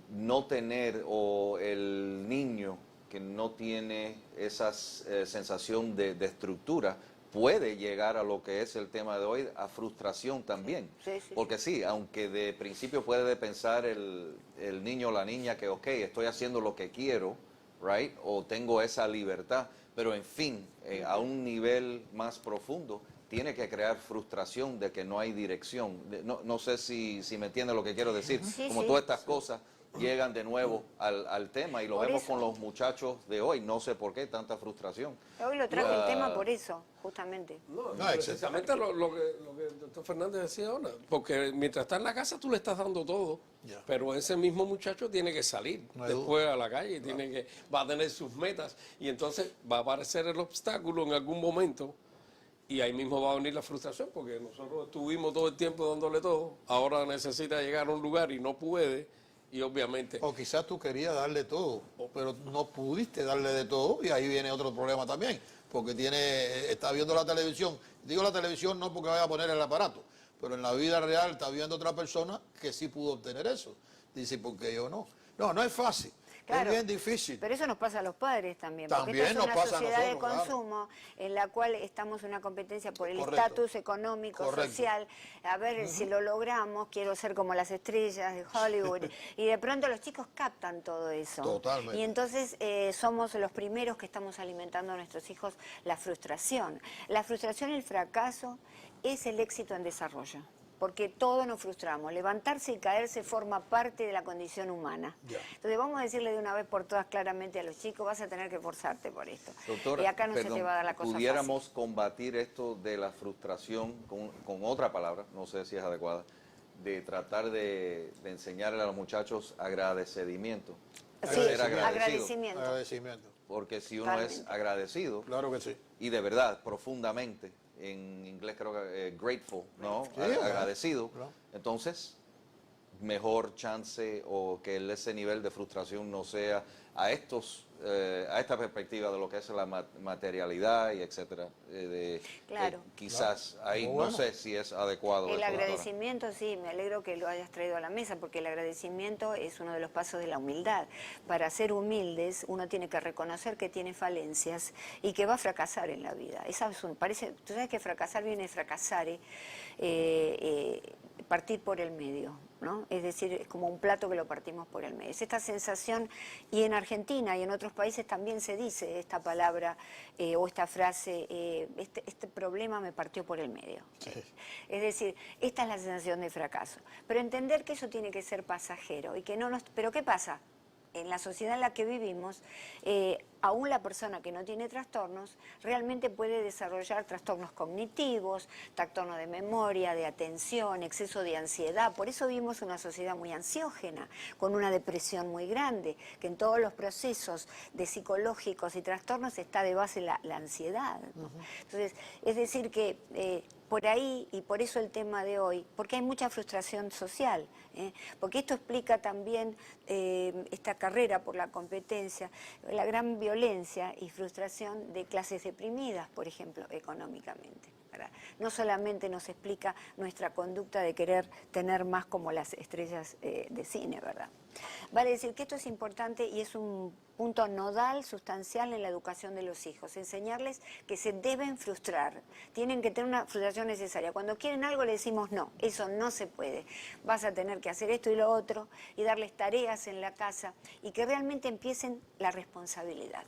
Speaker 3: no tener, o el niño que no tiene esa sensación de estructura, puede llegar a lo que es el tema de hoy, a frustración también.
Speaker 4: Sí.
Speaker 3: Porque sí, aunque de principio puede pensar el niño o la niña que, ok, estoy haciendo lo que quiero, right, o tengo esa libertad, pero en fin, a un nivel más profundo, tiene que crear frustración de que no hay dirección. No sé si me entiende lo que quiero decir. Como todas estas cosas llegan de nuevo al tema, y lo
Speaker 4: Por
Speaker 3: vemos
Speaker 4: eso.
Speaker 3: con los muchachos de hoy. No sé por qué tanta frustración.
Speaker 4: Hoy lo traje el tema por eso, justamente.
Speaker 2: No,
Speaker 1: No,
Speaker 2: precisamente lo que el doctor Fernández decía ahora, porque mientras está en la casa tú le estás dando todo,
Speaker 1: Ya.
Speaker 2: pero ese mismo muchacho tiene que salir
Speaker 1: No hay
Speaker 2: después a la calle, va a tener sus metas, y entonces va a aparecer el obstáculo en algún momento, y ahí mismo va a venir la frustración, porque nosotros estuvimos todo el tiempo dándole todo, ahora necesita llegar a un lugar y no puede, y obviamente...
Speaker 1: O quizás tú querías darle todo, pero no pudiste darle de todo, y ahí viene otro problema también, porque está viendo la televisión. Digo la televisión no porque vaya a poner el aparato, pero en la vida real está viendo otra persona que sí pudo obtener eso. Dice, ¿por qué yo no? No es fácil.
Speaker 4: Claro,
Speaker 1: es bien difícil.
Speaker 4: Pero eso nos pasa a los padres también.
Speaker 1: También
Speaker 4: porque esta
Speaker 1: nos
Speaker 4: es una
Speaker 1: pasa a
Speaker 4: sociedad de
Speaker 1: nosotros, claro.
Speaker 4: consumo en la cual estamos en una competencia por el
Speaker 1: Correcto.
Speaker 4: estatus económico,
Speaker 1: Correcto.
Speaker 4: social. A ver si lo logramos, quiero ser como las estrellas de Hollywood. Y de pronto los chicos captan todo eso.
Speaker 1: Totalmente.
Speaker 4: Y entonces somos los primeros que estamos alimentando a nuestros hijos la frustración. La frustración y el fracaso es el éxito en desarrollo. Porque todos nos frustramos. Levantarse y caerse forma parte de la condición humana.
Speaker 1: Ya.
Speaker 4: Entonces vamos a decirle de una vez por todas claramente a los chicos, vas a tener que esforzarte por esto.
Speaker 3: Doctora,
Speaker 4: y acá no
Speaker 3: perdón,
Speaker 4: se te va a dar la cosa
Speaker 3: pudiéramos
Speaker 4: fácil.
Speaker 3: combatir esto de la frustración con otra palabra, no sé si es adecuada, de tratar de enseñarle a los muchachos agradecimiento.
Speaker 4: Sí,
Speaker 3: Ser
Speaker 4: agradecimiento.
Speaker 1: Agradecimiento.
Speaker 3: Porque si uno es
Speaker 4: Totalmente.
Speaker 3: agradecido,
Speaker 1: Claro que sí.
Speaker 3: y de verdad, profundamente, en inglés creo que grateful, ¿no?
Speaker 1: Sí,
Speaker 3: Agradecido,
Speaker 1: claro.
Speaker 3: entonces mejor chance o que ese nivel de frustración no sea a esta perspectiva de lo que es la materialidad y etcétera.
Speaker 4: Claro.
Speaker 3: Quizás ahí
Speaker 1: Bueno.
Speaker 3: no sé si es adecuado.
Speaker 4: El
Speaker 3: eso, doctora.
Speaker 4: agradecimiento, sí, me alegro que lo hayas traído a la mesa, porque el agradecimiento es uno de los pasos de la humildad. Para ser humildes, uno tiene que reconocer que tiene falencias y que va a fracasar en la vida. Tú sabes que fracasar viene de fracasar, partir por el medio, ¿no? Es decir, es como un plato que lo partimos por el medio. Es esta sensación, y en Argentina y en otros países también se dice esta palabra o esta frase, este problema me partió por el medio.
Speaker 1: Sí.
Speaker 4: Es decir, esta es la sensación de fracaso. Pero entender que eso tiene que ser pasajero y que no nos... ¿Pero qué pasa? En la sociedad en la que vivimos, aún la persona que no tiene trastornos realmente puede desarrollar trastornos cognitivos, trastornos de memoria, de atención, exceso de ansiedad. Por eso vivimos una sociedad muy ansiógena, con una depresión muy grande, que en todos los procesos de psicológicos y trastornos está de base la ansiedad, ¿no? Entonces, es decir que... por ahí, y por eso el tema de hoy, porque hay mucha frustración social, porque esto explica también esta carrera por la competencia, la gran violencia y frustración de clases deprimidas, por ejemplo, económicamente, ¿verdad? No solamente nos explica nuestra conducta de querer tener más como las estrellas de cine, ¿verdad? Vale decir que esto es importante y es un punto nodal, sustancial en la educación de los hijos. Enseñarles que se deben frustrar, tienen que tener una frustración necesaria. Cuando quieren algo le decimos no, eso no se puede. Vas a tener que hacer esto y lo otro y darles tareas en la casa y que realmente empiecen la responsabilidad.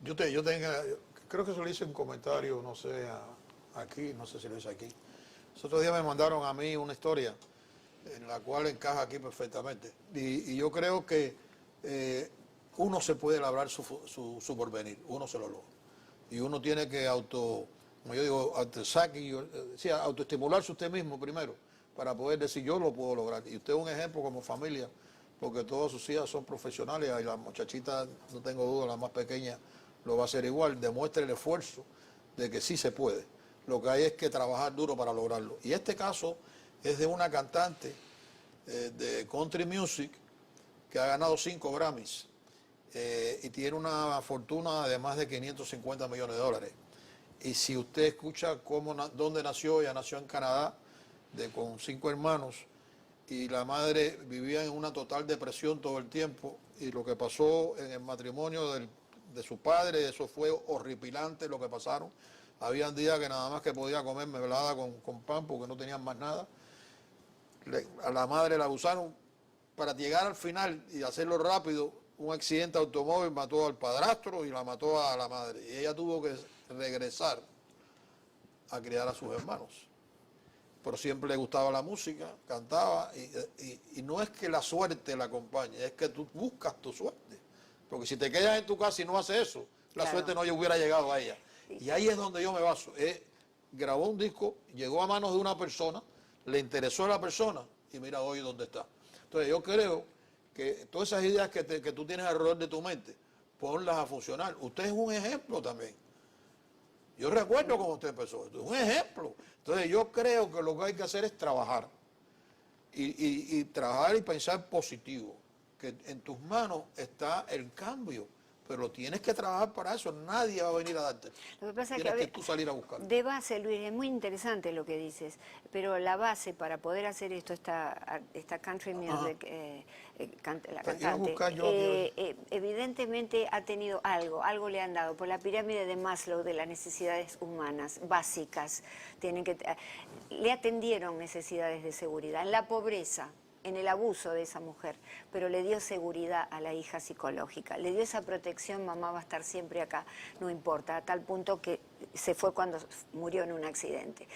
Speaker 1: Creo que se lo hice un comentario, no sé, aquí, no sé si lo hice aquí. Los otros días me mandaron a mí una historia en la cual encaja aquí perfectamente. Y yo creo que uno se puede labrar su porvenir, uno se lo logra. Y uno tiene que como yo digo, autoestimularse usted mismo primero, para poder decir yo lo puedo lograr. Y usted es un ejemplo como familia, porque todas sus hijas son profesionales, y la muchachita, no tengo duda, la más pequeña lo va a hacer igual. Demuestre el esfuerzo de que sí se puede. Lo que hay es que trabajar duro para lograrlo. Y este caso es de una cantante de country music que ha ganado 5 Grammys y tiene una fortuna de más de 550 millones de dólares. Y si usted escucha dónde nació, ella nació en Canadá, con 5 hermanos, y la madre vivía en una total depresión todo el tiempo, y lo que pasó en el matrimonio de su padre, eso fue horripilante lo que pasaron. Habían días que nada más que podía comer mermelada con pan porque no tenían más nada. A la madre la abusaron. Para llegar al final y hacerlo rápido, un accidente de automóvil mató al padrastro y la mató a la madre. Y ella tuvo que regresar a criar a sus hermanos. Pero siempre le gustaba la música, cantaba, y no es que la suerte la acompañe, es que tú buscas tu suerte. Porque si te quedas en tu casa y no haces eso, la suerte no hubiera llegado a ella. Y ahí es donde yo me baso. Grabó un disco, llegó a manos de una persona, le interesó a la persona y mira hoy dónde está. Entonces yo creo que todas esas ideas que tú tienes alrededor de tu mente, ponlas a funcionar. Usted es un ejemplo también. Yo recuerdo cómo usted empezó, es un ejemplo. Entonces yo creo que lo que hay que hacer es trabajar. Y trabajar y pensar positivo. Que en tus manos está el cambio. Pero tienes que trabajar para eso, nadie va a venir a darte.
Speaker 4: Lo que pasa
Speaker 1: tienes
Speaker 4: es que
Speaker 1: tú salir a buscarlo.
Speaker 4: De base, Luis, es muy interesante lo que dices, pero la base para poder hacer esto, esta country music, la cantante, evidentemente ha tenido algo le han dado, por la pirámide de Maslow de las necesidades humanas básicas, le atendieron necesidades de seguridad, en la pobreza, en el abuso de esa mujer, pero le dio seguridad a la hija psicológica, le dio esa protección, mamá va a estar siempre acá, no importa, a tal punto que se fue cuando murió en un accidente.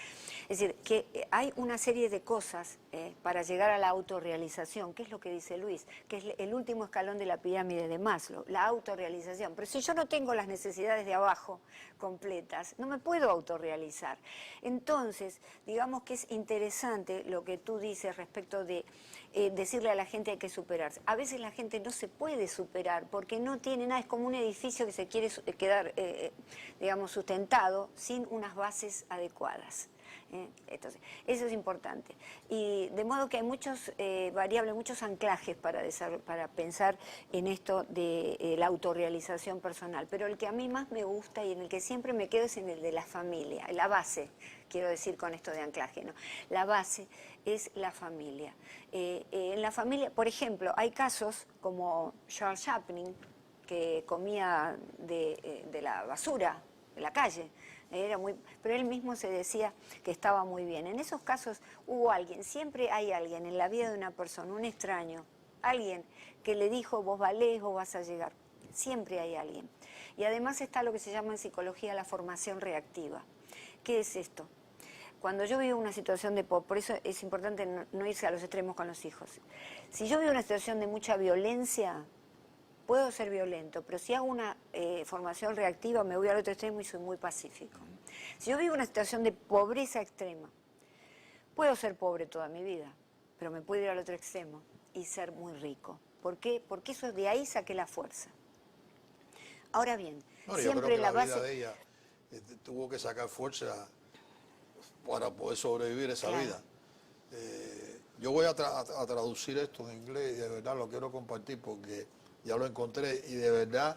Speaker 4: Es decir, que hay una serie de cosas para llegar a la autorrealización, que es lo que dice Luis, que es el último escalón de la pirámide de Maslow, la autorrealización. Pero si yo no tengo las necesidades de abajo completas, no me puedo autorrealizar. Entonces, digamos que es interesante lo que tú dices respecto de decirle a la gente hay que superarse. A veces la gente no se puede superar porque no tiene nada, es como un edificio que se quiere quedar, digamos, sustentado sin unas bases adecuadas. Entonces, eso es importante. Y de modo que hay muchos variables, muchos anclajes para pensar en esto de la autorrealización personal. Pero el que a mí más me gusta y en el que siempre me quedo es en el de la familia, la base, quiero decir con esto de anclaje, ¿no? La base es la familia. En la familia, por ejemplo, hay casos como Charles Chaplin, que comía de la basura, de la calle, pero él mismo se decía que estaba muy bien. En esos casos hubo alguien, siempre hay alguien en la vida de una persona, un extraño, alguien que le dijo, vos valés, vos vas a llegar. Siempre hay alguien. Y además está lo que se llama en psicología la formación reactiva. ¿Qué es esto? Cuando yo vivo una situación de por eso es importante no irse a los extremos con los hijos. Si yo vivo una situación de mucha violencia, puedo ser violento, pero si hago una formación reactiva, me voy al otro extremo y soy muy pacífico. Si yo vivo una situación de pobreza extrema, puedo ser pobre toda mi vida, pero me puedo ir al otro extremo y ser muy rico. ¿Por qué? Porque eso de ahí saqué la fuerza. Ahora bien,
Speaker 1: Bueno,
Speaker 4: siempre
Speaker 1: yo creo que
Speaker 4: la
Speaker 1: la
Speaker 4: base...
Speaker 1: vida de ella tuvo que sacar fuerza para poder sobrevivir esa
Speaker 4: Claro.
Speaker 1: vida. Yo voy a traducir esto en inglés y de verdad lo quiero compartir porque ya lo encontré y de verdad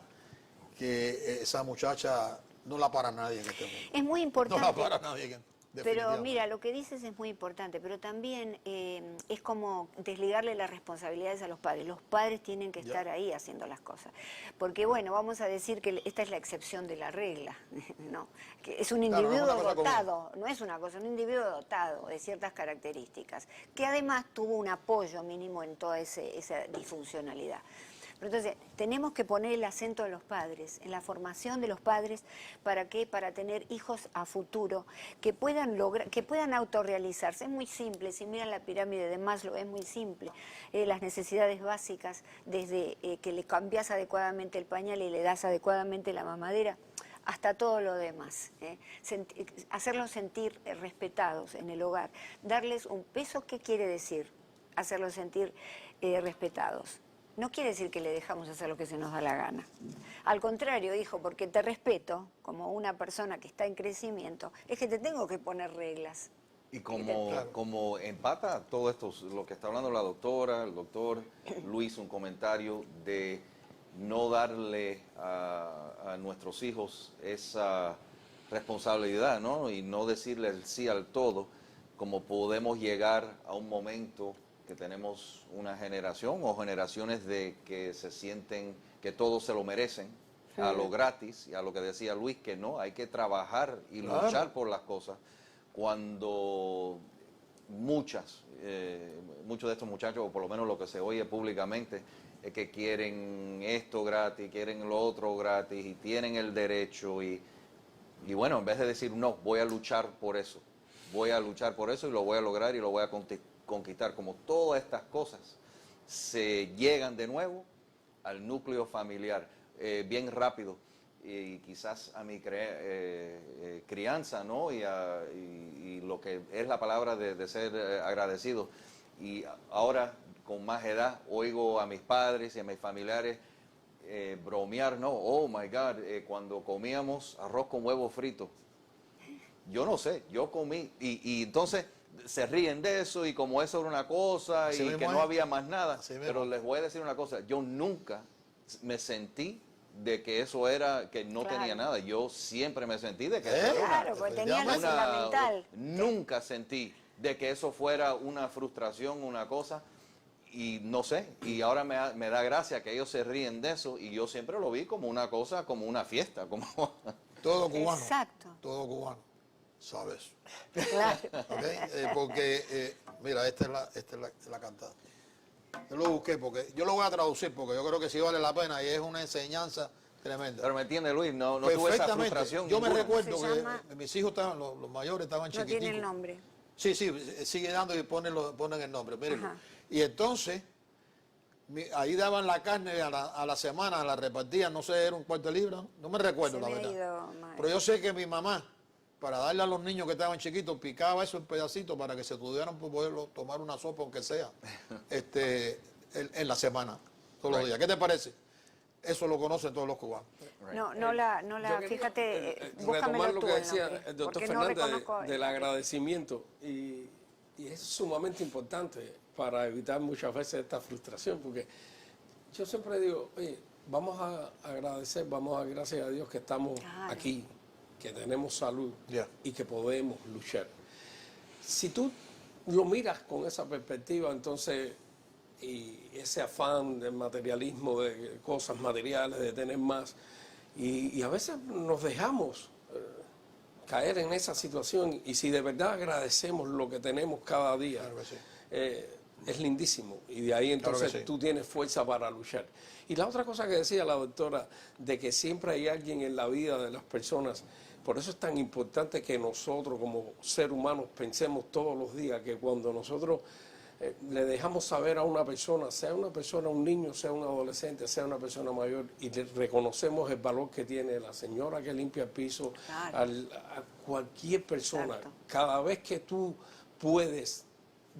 Speaker 1: que esa muchacha no la para nadie en este mundo.
Speaker 4: Es muy importante.
Speaker 1: No la para nadie.
Speaker 4: Pero
Speaker 1: definitivamente.
Speaker 4: mira, lo que dices es muy importante, pero también es como desligarle las responsabilidades a los padres. Los padres tienen que estar ahí haciendo las cosas. Porque bueno, vamos a decir que esta es la excepción de la regla, ¿no? Que es un
Speaker 1: Claro, no es
Speaker 4: individuo
Speaker 1: una cosa
Speaker 4: dotado, no es una cosa, un individuo dotado de ciertas características, que además tuvo un apoyo mínimo en toda esa disfuncionalidad. Pero entonces, tenemos que poner el acento en los padres, en la formación de los padres, ¿para qué? Para tener hijos a futuro, que puedan lograr, que puedan autorrealizarse. Es muy simple, si miran la pirámide de Maslow, es muy simple. Las necesidades básicas, desde que le cambias adecuadamente el pañal y le das adecuadamente la mamadera, hasta todo lo demás. Hacerlos sentir respetados en el hogar, darles un peso. ¿Qué quiere decir? Hacerlos sentir respetados. No quiere decir que le dejamos hacer lo que se nos da la gana. Al contrario, hijo, porque te respeto como una persona que está en crecimiento, es que te tengo que poner reglas.
Speaker 3: Y como empata todo esto, lo que está hablando la doctora, el doctor Luis, un comentario de no darle a nuestros hijos esa responsabilidad, ¿no? Y no decirle el sí al todo, como podemos llegar a un momento que tenemos una generación o generaciones de que se sienten que todos se lo merecen, a lo gratis, y a lo que decía Luis, que no, hay que trabajar y luchar por las cosas, cuando muchos de estos muchachos, o por lo menos lo que se oye públicamente, es que quieren esto gratis, quieren lo otro gratis, y tienen el derecho, y bueno, en vez de decir, no, voy a luchar por eso y lo voy a lograr y lo voy a conquistar, como todas estas cosas se llegan de nuevo al núcleo familiar, bien rápido, y quizás a mi crianza, ¿no? Y lo que es la palabra de ser agradecido. Y ahora, con más edad, oigo a mis padres y a mis familiares bromear, ¿no? Oh my God, cuando comíamos arroz con huevo frito. Yo no sé, yo comí, y entonces se ríen de eso, y como eso era una cosa,
Speaker 1: Así
Speaker 3: y que no
Speaker 1: es.
Speaker 3: había más nada.
Speaker 1: Así mismo.
Speaker 3: Pero les voy a decir una cosa, yo nunca me sentí de que eso era, que no
Speaker 4: Claro.
Speaker 3: tenía nada. Yo siempre me sentí de que eso era
Speaker 4: Claro, porque tenían lo fundamental.
Speaker 3: nunca sentí de que eso fuera una frustración, una cosa, y no sé, y ahora me da gracia que ellos se ríen de eso, y yo siempre lo vi como una cosa, como una fiesta, como...
Speaker 1: Todo cubano.
Speaker 4: Exacto.
Speaker 1: Todo cubano. ¿Sabes?
Speaker 4: Claro.
Speaker 1: ¿Okay? Porque, mira, esta es la cantada. Yo lo busqué porque yo lo voy a traducir porque yo creo que sí vale la pena y es una enseñanza tremenda.
Speaker 3: Pero me entiende, Luis, no tuve esa
Speaker 1: Perfectamente.
Speaker 3: frustración
Speaker 1: Yo me
Speaker 3: ninguna.
Speaker 1: recuerdo
Speaker 4: Se llama-
Speaker 1: que mis hijos estaban, los mayores estaban
Speaker 4: No
Speaker 1: chiquiticos.
Speaker 4: tiene el nombre.
Speaker 1: Sí, sigue dando y ponen el nombre, mírenlo.
Speaker 4: Ajá.
Speaker 1: Y entonces, ahí daban la carne a la semana, la repartían, no sé, era un cuarto de libra, no me recuerdo
Speaker 4: Se
Speaker 1: la
Speaker 4: me ha
Speaker 1: verdad.
Speaker 4: ido mal.
Speaker 1: Pero yo sé que mi mamá, para darle a los niños que estaban chiquitos, picaba eso en pedacitos para que se pudieran poderlo tomar una sopa, aunque sea, en la semana, todos los días. ¿Qué te parece? eso lo conocen todos los cubanos.
Speaker 4: No,
Speaker 2: Yo quería,
Speaker 4: fíjate,
Speaker 2: retomar
Speaker 4: búscamelo
Speaker 2: lo
Speaker 4: tú
Speaker 2: que
Speaker 4: el
Speaker 2: decía
Speaker 4: nombre,
Speaker 2: el doctor
Speaker 4: porque no
Speaker 2: Fernández
Speaker 4: reconozco
Speaker 2: del
Speaker 4: el-
Speaker 2: agradecimiento y es sumamente importante para evitar muchas veces esta frustración, porque yo siempre digo, oye, vamos a agradecer, vamos a dar gracias a Dios que estamos
Speaker 4: Claro.
Speaker 2: aquí, que tenemos salud
Speaker 1: Ya.
Speaker 2: y que podemos luchar. Si tú lo miras con esa perspectiva, entonces, y ese afán del materialismo, de cosas materiales, de tener más, y a veces nos dejamos caer en esa situación, y si de verdad agradecemos lo que tenemos cada día,
Speaker 1: Claro que sí.
Speaker 2: es lindísimo, y de ahí entonces
Speaker 1: que sí.
Speaker 2: tú tienes fuerza para luchar. Y la otra cosa que decía la doctora, de que siempre hay alguien en la vida de las personas, por eso es tan importante que nosotros como seres humanos pensemos todos los días que cuando nosotros le dejamos saber a una persona, sea una persona, un niño, sea un adolescente, sea una persona mayor, y le reconocemos el valor que tiene la señora que limpia el piso,
Speaker 4: Claro.
Speaker 2: a cualquier persona,
Speaker 4: Exacto.
Speaker 2: cada vez que tú puedes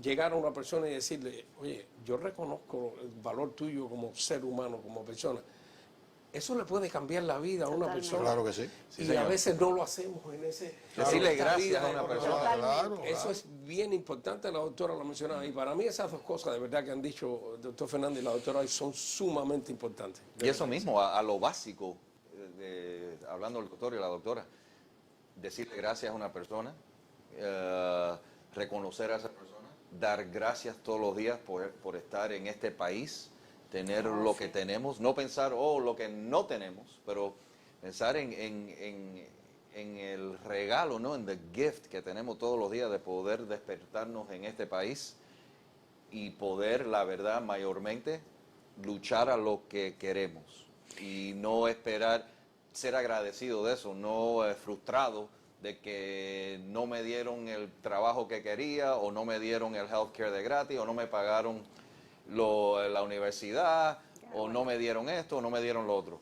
Speaker 2: llegar a una persona y decirle, oye, yo reconozco el valor tuyo como ser humano, como persona, eso le puede cambiar la vida a una
Speaker 4: Totalmente.
Speaker 2: persona.
Speaker 1: Claro que sí.
Speaker 2: Y
Speaker 3: señor.
Speaker 2: a veces no lo hacemos en ese...
Speaker 3: Decirle
Speaker 2: en esta
Speaker 3: gracias
Speaker 2: vida
Speaker 3: a una
Speaker 2: de
Speaker 3: persona.
Speaker 4: Totalmente.
Speaker 2: Eso es bien importante, la doctora lo mencionaba, y para mí esas dos cosas de verdad que han dicho el doctor Fernández y la doctora hoy son sumamente importantes.
Speaker 3: Y eso mismo, a lo básico, hablando del doctor y la doctora, decirle gracias a una persona, reconocer a esa persona, dar gracias todos los días por estar en este país, tener lo que tenemos, no pensar, lo que no tenemos, pero pensar en el regalo, ¿no? En the gift que tenemos todos los días de poder despertarnos en este país y poder, la verdad, mayormente, luchar a lo que queremos y no esperar, ser agradecido de eso, no frustrado de que no me dieron el trabajo que quería o no me dieron el healthcare de gratis o no me pagaron la universidad o no me dieron esto o no me dieron lo otro.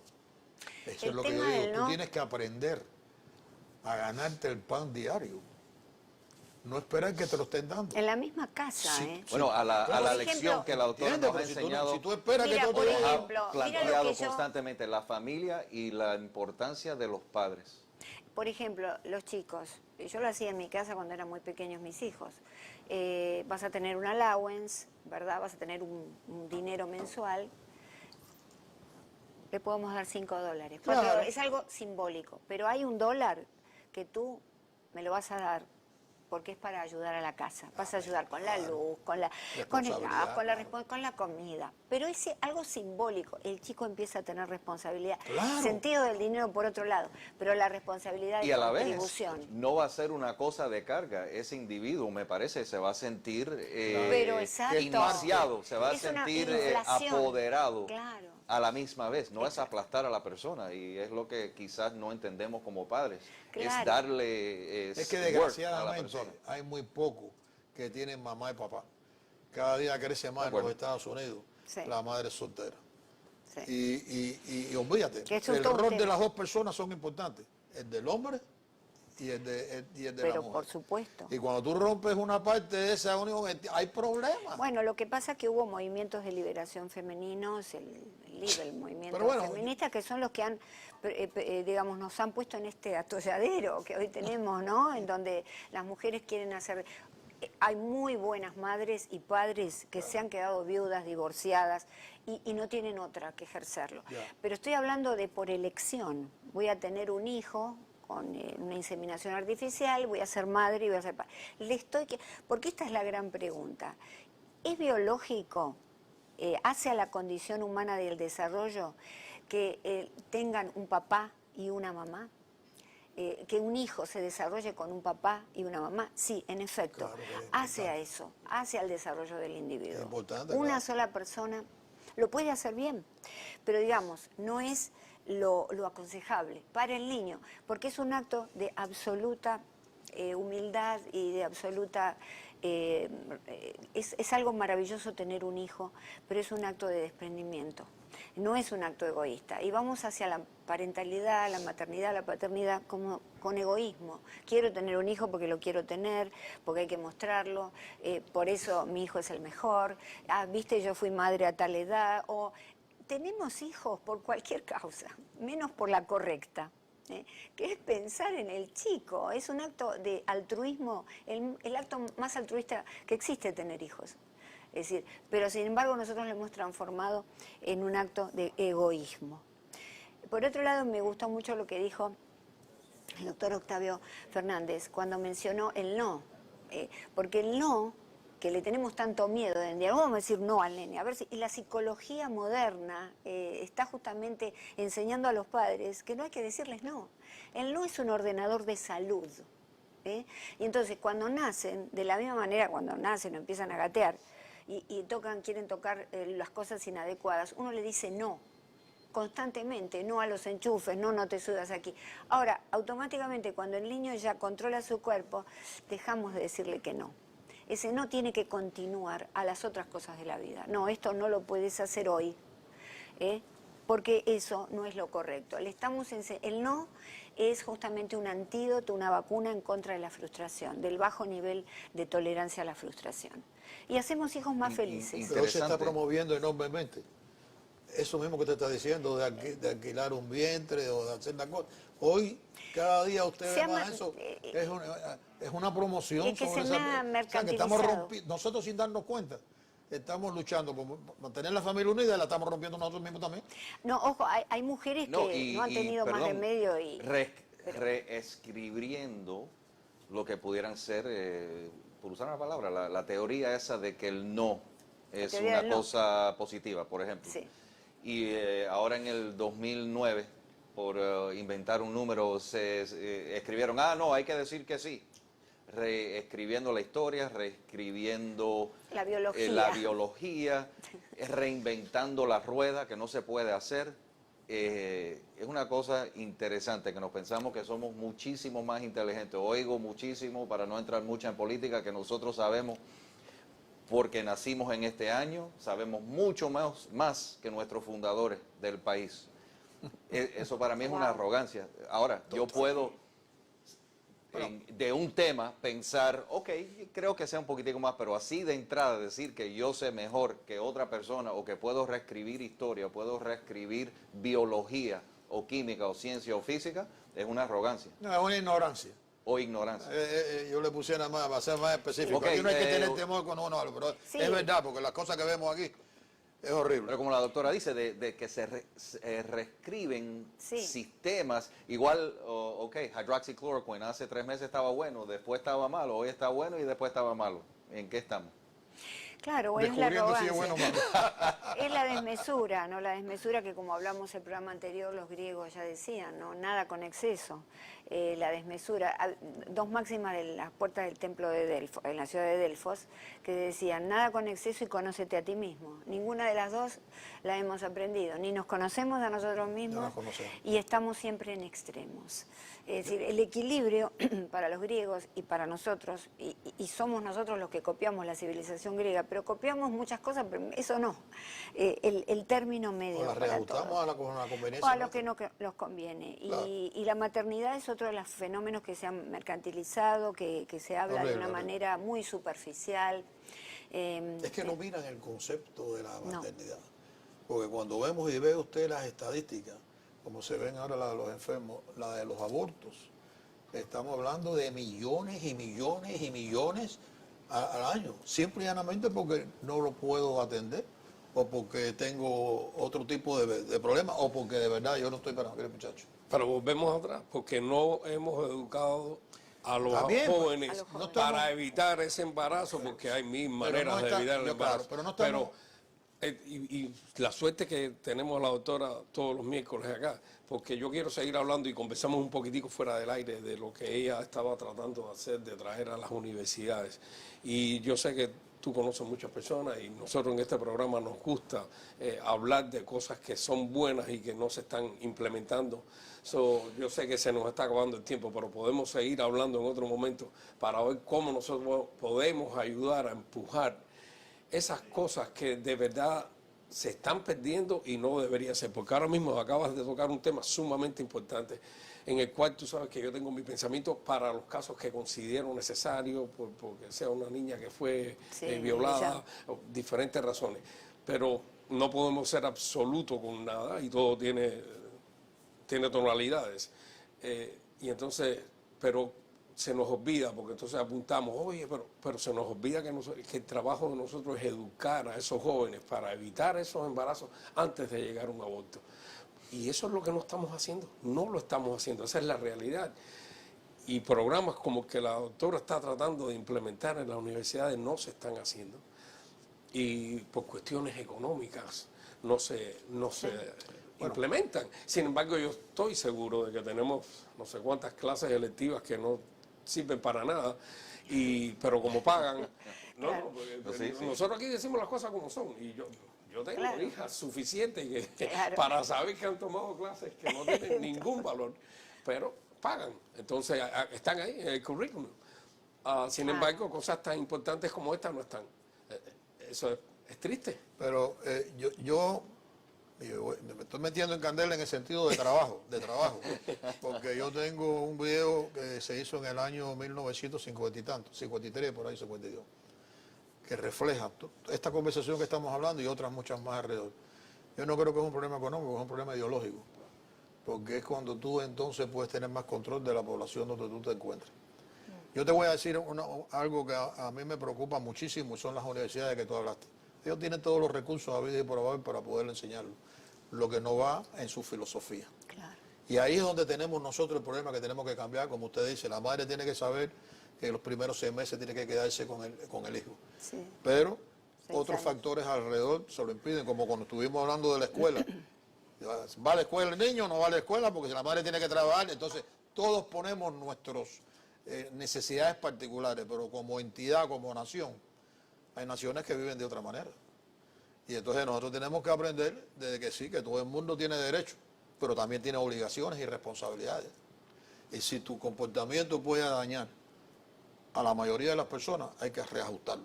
Speaker 1: Eso
Speaker 4: El
Speaker 1: es lo que yo
Speaker 4: tema
Speaker 1: digo.
Speaker 4: del
Speaker 1: Tú
Speaker 4: no-
Speaker 1: tienes que aprender a ganarte el pan diario. No esperar que te lo estén dando.
Speaker 4: En la misma casa,
Speaker 1: Sí.
Speaker 4: ¿eh?
Speaker 3: Bueno, a la
Speaker 4: Por
Speaker 3: lección
Speaker 4: ejemplo,
Speaker 3: que la doctora
Speaker 1: ¿Entiendes?
Speaker 3: nos ha
Speaker 1: Pero si tú no-
Speaker 3: enseñado,
Speaker 1: si tú esperas
Speaker 4: Mira,
Speaker 1: que todo
Speaker 4: por
Speaker 1: te
Speaker 3: nos ha
Speaker 4: ejemplo, mira lo
Speaker 3: planteado
Speaker 4: que yo-
Speaker 3: constantemente la familia y la importancia de los padres.
Speaker 4: Por ejemplo, los chicos, yo lo hacía en mi casa cuando eran muy pequeños mis hijos. Vas a tener un allowance, ¿verdad? Vas a tener un dinero mensual. Le podemos dar $5.
Speaker 1: Claro.
Speaker 4: Es algo simbólico, pero hay $1 que tú me lo vas a dar porque es para ayudar a la casa. Vas a ayudar con la luz, con el
Speaker 1: Responsabilidad,
Speaker 4: gas, con la comida. Pero es algo simbólico. El chico empieza a tener responsabilidad.
Speaker 1: Claro.
Speaker 4: Sentido del dinero por otro lado, pero la responsabilidad
Speaker 3: Y
Speaker 4: de
Speaker 3: a la vez,
Speaker 4: contribución.
Speaker 3: no va a ser una cosa de carga. Ese individuo, me parece, se va a sentir
Speaker 4: Pero exacto.
Speaker 3: iniciado, se va a
Speaker 4: Es una
Speaker 3: sentir
Speaker 4: inflación.
Speaker 3: apoderado
Speaker 4: Claro.
Speaker 3: a la misma vez. No es aplastar a la persona y es lo que quizás no entendemos como padres. Es
Speaker 4: Claro.
Speaker 3: darle
Speaker 1: Es que
Speaker 3: work a la
Speaker 1: desgraciadamente
Speaker 3: persona.
Speaker 1: hay muy pocos que tienen mamá y papá. Cada día crece más en
Speaker 3: acuerdo.
Speaker 1: los Estados Unidos
Speaker 4: Sí.
Speaker 1: la madre soltera.
Speaker 4: Sí.
Speaker 1: Y olvídate,
Speaker 4: Que eso es
Speaker 1: el
Speaker 4: todo un
Speaker 1: rol de
Speaker 4: tema.
Speaker 1: las dos personas son importantes. El del hombre y el de la
Speaker 4: Pero
Speaker 1: mujer.
Speaker 4: por supuesto.
Speaker 1: Y cuando tú rompes una parte de esa unión, hay problemas.
Speaker 4: Bueno, lo que pasa es que hubo movimientos de liberación femeninos, el movimiento
Speaker 1: Pero bueno,
Speaker 4: feminista, que son los que han, digamos, nos han puesto en este atolladero que hoy tenemos, ¿no? En donde las mujeres quieren hacer... Hay muy buenas madres y padres que se han quedado viudas, divorciadas, y no tienen otra que ejercerlo.
Speaker 1: Ya.
Speaker 4: Pero estoy hablando de por elección. Voy a tener un hijo con una inseminación artificial, voy a ser madre y voy a ser padre. Porque esta es la gran pregunta. ¿Es biológico, hace a la condición humana del desarrollo, que tengan un papá y una mamá? Que un hijo se desarrolle con un papá y una mamá, sí, en efecto,
Speaker 1: Claro que es
Speaker 4: hace a eso, hace al desarrollo del individuo.
Speaker 1: Es importante,
Speaker 4: Una
Speaker 1: claro.
Speaker 4: sola persona lo puede hacer bien, pero digamos, no es lo aconsejable para el niño, porque es un acto de absoluta humildad y de absoluta... es algo maravilloso tener un hijo, pero es un acto de desprendimiento. No es un acto egoísta. Y vamos hacia la parentalidad, la maternidad, la paternidad como con egoísmo. Quiero tener un hijo porque lo quiero tener, porque hay que mostrarlo, por eso mi hijo es el mejor. Ah, viste, yo fui madre a tal edad, o tenemos hijos por cualquier causa, menos por la correcta. Que es pensar en el chico, es un acto de altruismo, el acto más altruista que existe tener hijos. Es decir, pero sin embargo nosotros lo hemos transformado en un acto de egoísmo. Por otro lado, me gustó mucho lo que dijo el doctor Octavio Fernández cuando mencionó el no, porque el no, que le tenemos tanto miedo, vamos a decir no al nene, a ver si, y la psicología moderna está justamente enseñando a los padres que no hay que decirles no. El no es un ordenador de salud. Y entonces cuando nacen, de la misma manera cuando nacen o empiezan a gatear y quieren tocar las cosas inadecuadas, uno le dice no. Constantemente, no a los enchufes, no te subas aquí. Ahora, automáticamente cuando el niño ya controla su cuerpo, dejamos de decirle que no. Ese no tiene que continuar a las otras cosas de la vida. No, esto no lo puedes hacer hoy, porque eso no es lo correcto. El no es justamente un antídoto, una vacuna en contra de la frustración, del bajo nivel de tolerancia a la frustración. Y hacemos hijos más felices.
Speaker 1: Pero se está promoviendo enormemente. Eso mismo que te está diciendo, de alquilar un vientre o de hacer la cosa. Hoy, cada día usted ve más eso. Es una promoción
Speaker 4: y que
Speaker 1: sobre
Speaker 4: se
Speaker 1: esa...
Speaker 4: mercantilizado.
Speaker 1: Que estamos nosotros sin darnos cuenta, estamos luchando por mantener la familia unida y la estamos rompiendo nosotros mismos también.
Speaker 4: No, ojo, hay mujeres que no han tenido más remedio y...
Speaker 3: Reescribiendo lo que pudieran ser, por usar una palabra, la teoría esa de que el no es una cosa positiva, por ejemplo.
Speaker 4: Sí.
Speaker 3: Y ahora en el 2009, por inventar un número, se escribieron, no, hay que decir que sí. Reescribiendo la historia, reescribiendo la biología, reinventando la rueda, que no se puede hacer. Es una cosa interesante, que nos pensamos que somos muchísimo más inteligentes. Oigo muchísimo, para no entrar mucho en política, que nosotros sabemos, porque nacimos en este año, sabemos mucho más que nuestros fundadores del país. Eso para mí es una arrogancia. Ahora, yo puedo, de un tema, pensar, creo que sea un poquitico más, pero así de entrada decir que yo sé mejor que otra persona, o que puedo reescribir historia, o puedo reescribir biología, o química, o ciencia, o física, es una arrogancia.
Speaker 1: No, es una ignorancia.
Speaker 3: O ignorancia.
Speaker 1: Yo le pusiera más, va a ser más específico. Aquí no hay que tener temor cuando uno habla, pero sí, es verdad, porque las cosas que vemos aquí es horrible.
Speaker 3: Pero como la doctora dice, de que se reescriben sistemas, igual, hydroxychloroquine, hace 3 meses estaba bueno, después estaba malo, hoy está bueno y después estaba malo. ¿En qué estamos?
Speaker 4: Claro, es la arrogancia. Es la desmesura, ¿no? La desmesura que, como hablamos el programa anterior, los griegos ya decían, ¿no? Nada con exceso. La desmesura. 2 máximas de las puertas del templo de Delfos, en la ciudad de Delfos, que decían, nada con exceso y conócete a ti mismo. Ninguna de las dos la hemos aprendido. Ni nos conocemos a nosotros mismos y estamos siempre en extremos. Es decir, el equilibrio para los griegos y para nosotros, y somos nosotros los que copiamos la civilización griega, pero copiamos muchas cosas, pero eso no. El término medio.
Speaker 1: O la reajustamos a la conveniencia.
Speaker 4: O a lo que no nos conviene. Claro. Y la maternidad es otro de los fenómenos que se han mercantilizado, que se habla de una manera muy superficial.
Speaker 1: Es que no miran el concepto de la maternidad. Porque cuando vemos y ve usted las estadísticas, como se ven ahora la de los enfermos, la de los abortos, estamos hablando de millones y millones y millones al año, simple y llanamente porque no lo puedo atender, o porque tengo otro tipo de problemas, o porque de verdad yo no estoy para aquel muchacho.
Speaker 2: Pero volvemos atrás, porque no hemos educado a los jóvenes para evitar ese embarazo, porque hay 1000 maneras de evitar el embarazo. Y la suerte que tenemos a la doctora todos los miércoles acá, porque yo quiero seguir hablando y conversamos un poquitico fuera del aire de lo que ella estaba tratando de hacer, de traer a las universidades. Y yo sé que tú conoces muchas personas y nosotros en este programa nos gusta hablar de cosas que son buenas y que no se están implementando. Yo sé que se nos está acabando el tiempo, pero podemos seguir hablando en otro momento para ver cómo nosotros podemos ayudar a empujar esas cosas que de verdad se están perdiendo y no debería ser, porque ahora mismo acabas de tocar un tema sumamente importante, en el cual tú sabes que yo tengo mi pensamiento para los casos que considero necesarios, porque sea una niña que fue violada, o diferentes razones. Pero no podemos ser absolutos con nada y todo tiene tonalidades. Y entonces, pero se nos olvida, porque entonces apuntamos, oye, pero se nos olvida que el trabajo de nosotros es educar a esos jóvenes para evitar esos embarazos antes de llegar a un aborto. Y eso es lo que no estamos haciendo, no lo estamos haciendo, esa es la realidad. Y programas como que la doctora está tratando de implementar en las universidades no se están haciendo. Y por cuestiones económicas no se implementan. Sin embargo, yo estoy seguro de que tenemos no sé cuántas clases electivas que no sirven para nada, pero como pagan,
Speaker 4: Claro.
Speaker 2: porque nosotros aquí decimos las cosas como son. Y yo tengo
Speaker 4: Claro.
Speaker 2: hijas suficientes
Speaker 4: Claro.
Speaker 2: para saber que han tomado clases que no tienen ningún valor, pero pagan. Entonces están ahí en el currículum. Sin embargo, cosas tan importantes como esta no están. Eso es triste.
Speaker 1: Pero yo me estoy metiendo en candela en el sentido de trabajo, porque yo tengo un video que se hizo en el año 1950 y tanto, 53, por ahí 52, que refleja esta conversación que estamos hablando y otras muchas más alrededor. Yo no creo que es un problema económico, es un problema ideológico, porque es cuando tú entonces puedes tener más control de la población donde tú te encuentres. Yo te voy a decir algo que a mí me preocupa muchísimo, son las universidades que tú hablaste. Ellos tienen todos los recursos a vida y por haber para poder enseñarlo. Lo que no va en su filosofía.
Speaker 4: Claro.
Speaker 1: Y ahí es donde tenemos nosotros el problema que tenemos que cambiar, como usted dice, la madre tiene que saber que los primeros 6 meses tiene que quedarse con el hijo.
Speaker 4: Sí.
Speaker 1: Pero
Speaker 4: 6
Speaker 1: otros
Speaker 4: años.
Speaker 1: factores alrededor se lo impiden, como cuando estuvimos hablando de la escuela. ¿Va a la escuela el niño o no va a la escuela? Porque si la madre tiene que trabajar, entonces todos ponemos nuestras necesidades particulares, pero como entidad, como nación, hay naciones que viven de otra manera. Y entonces nosotros tenemos que aprender de que sí, que todo el mundo tiene derechos, pero también tiene obligaciones y responsabilidades. Y si tu comportamiento puede dañar a la mayoría de las personas, hay que reajustarlo.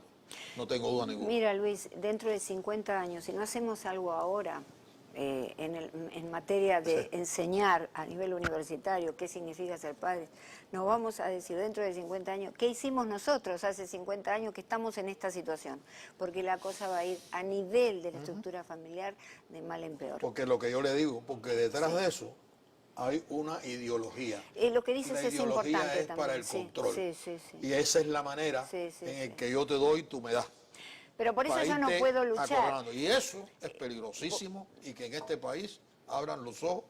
Speaker 1: No tengo duda ninguna.
Speaker 4: Mira, Luis, dentro de 50 años, si no hacemos algo ahora en materia de enseñar a nivel universitario qué significa ser padres, nos vamos a decir dentro de 50 años, ¿qué hicimos nosotros hace 50 años que estamos en esta situación? Porque la cosa va a ir a nivel de la estructura familiar de mal en peor.
Speaker 1: Porque lo que yo le digo, porque detrás de eso hay una ideología.
Speaker 4: Lo que dices
Speaker 1: La
Speaker 4: es
Speaker 1: ideología
Speaker 4: importante
Speaker 1: es
Speaker 4: también.
Speaker 1: para el
Speaker 4: Sí,
Speaker 1: control.
Speaker 4: sí.
Speaker 1: Y esa es la manera en que yo te doy, tú me das.
Speaker 4: Pero por eso
Speaker 1: para
Speaker 4: yo no
Speaker 1: irte
Speaker 4: puedo luchar.
Speaker 1: acorralando. Y eso es peligrosísimo y que en este país abran los ojos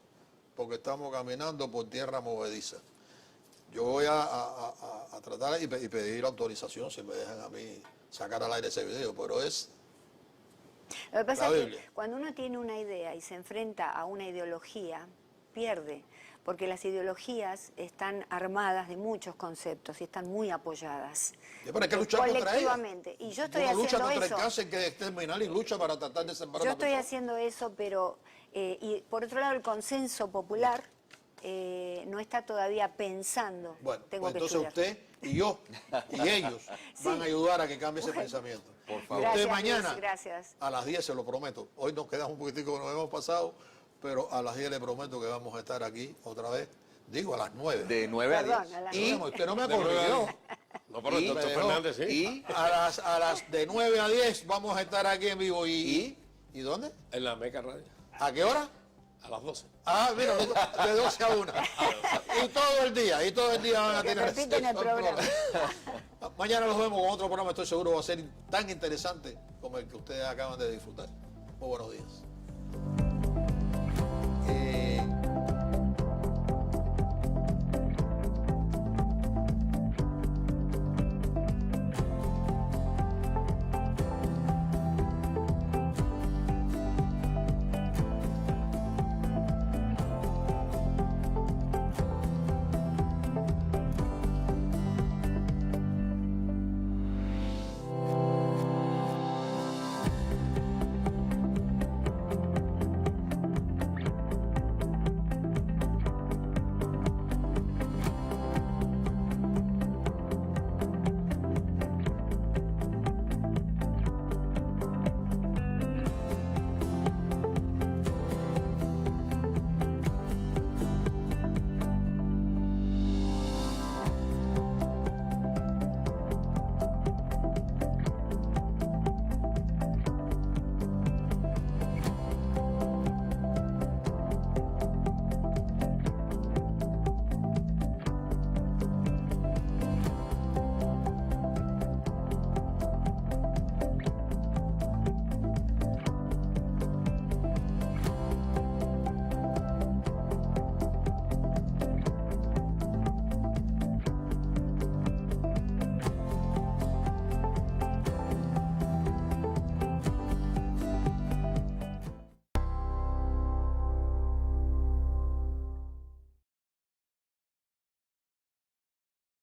Speaker 1: porque estamos caminando por tierra movediza. Yo voy a tratar y pedir autorización si me dejan a mí sacar al aire ese video, pero es
Speaker 4: Lo que pasa
Speaker 1: la
Speaker 4: es
Speaker 1: Biblia.
Speaker 4: que cuando uno tiene una idea y se enfrenta a una ideología, pierde, porque las ideologías están armadas de muchos conceptos y están muy apoyadas.
Speaker 1: Pero hay que luchar contra ella.
Speaker 4: Colectivamente. Y yo estoy
Speaker 1: Uno lucha
Speaker 4: haciendo
Speaker 1: contra
Speaker 4: eso.
Speaker 1: el cáncer que es terminal y lucha para tratar de salvar a
Speaker 4: Yo
Speaker 1: la
Speaker 4: estoy
Speaker 1: persona.
Speaker 4: haciendo eso, pero y por otro lado el consenso popular no está todavía pensando.
Speaker 1: Bueno,
Speaker 4: Tengo
Speaker 1: pues
Speaker 4: que
Speaker 1: entonces
Speaker 4: estudiar.
Speaker 1: usted y yo y ellos van a ayudar a que cambie ese pensamiento.
Speaker 3: Por favor.
Speaker 1: Y usted
Speaker 4: Gracias,
Speaker 1: mañana
Speaker 4: Luis, gracias.
Speaker 1: a las 10 se lo prometo. Hoy nos quedamos un poquitico que nos hemos pasado, pero a las 10 le prometo que vamos a estar aquí otra vez. Digo, a las 9.
Speaker 3: De 9 a 10.
Speaker 4: Perdón, a las
Speaker 1: Y
Speaker 4: 9.
Speaker 1: usted no me
Speaker 2: De 9 a
Speaker 1: corrigió.
Speaker 2: 10. No, pero el
Speaker 3: Y-
Speaker 2: doctor
Speaker 1: Pero-
Speaker 2: Fernández sí.
Speaker 3: Y
Speaker 1: A las de 9 a 10 vamos a estar aquí en vivo. ¿Y dónde?
Speaker 2: En la Meca Radio,
Speaker 1: ¿A qué hora?
Speaker 2: a las 12.
Speaker 1: Ah, mira, de 12 a 1. Y todo el día van a
Speaker 4: Que
Speaker 1: tener
Speaker 4: repiten el
Speaker 1: ese
Speaker 4: programa.
Speaker 1: Mañana los vemos con otro programa, estoy seguro va a ser tan interesante como el que ustedes acaban de disfrutar. Muy buenos días.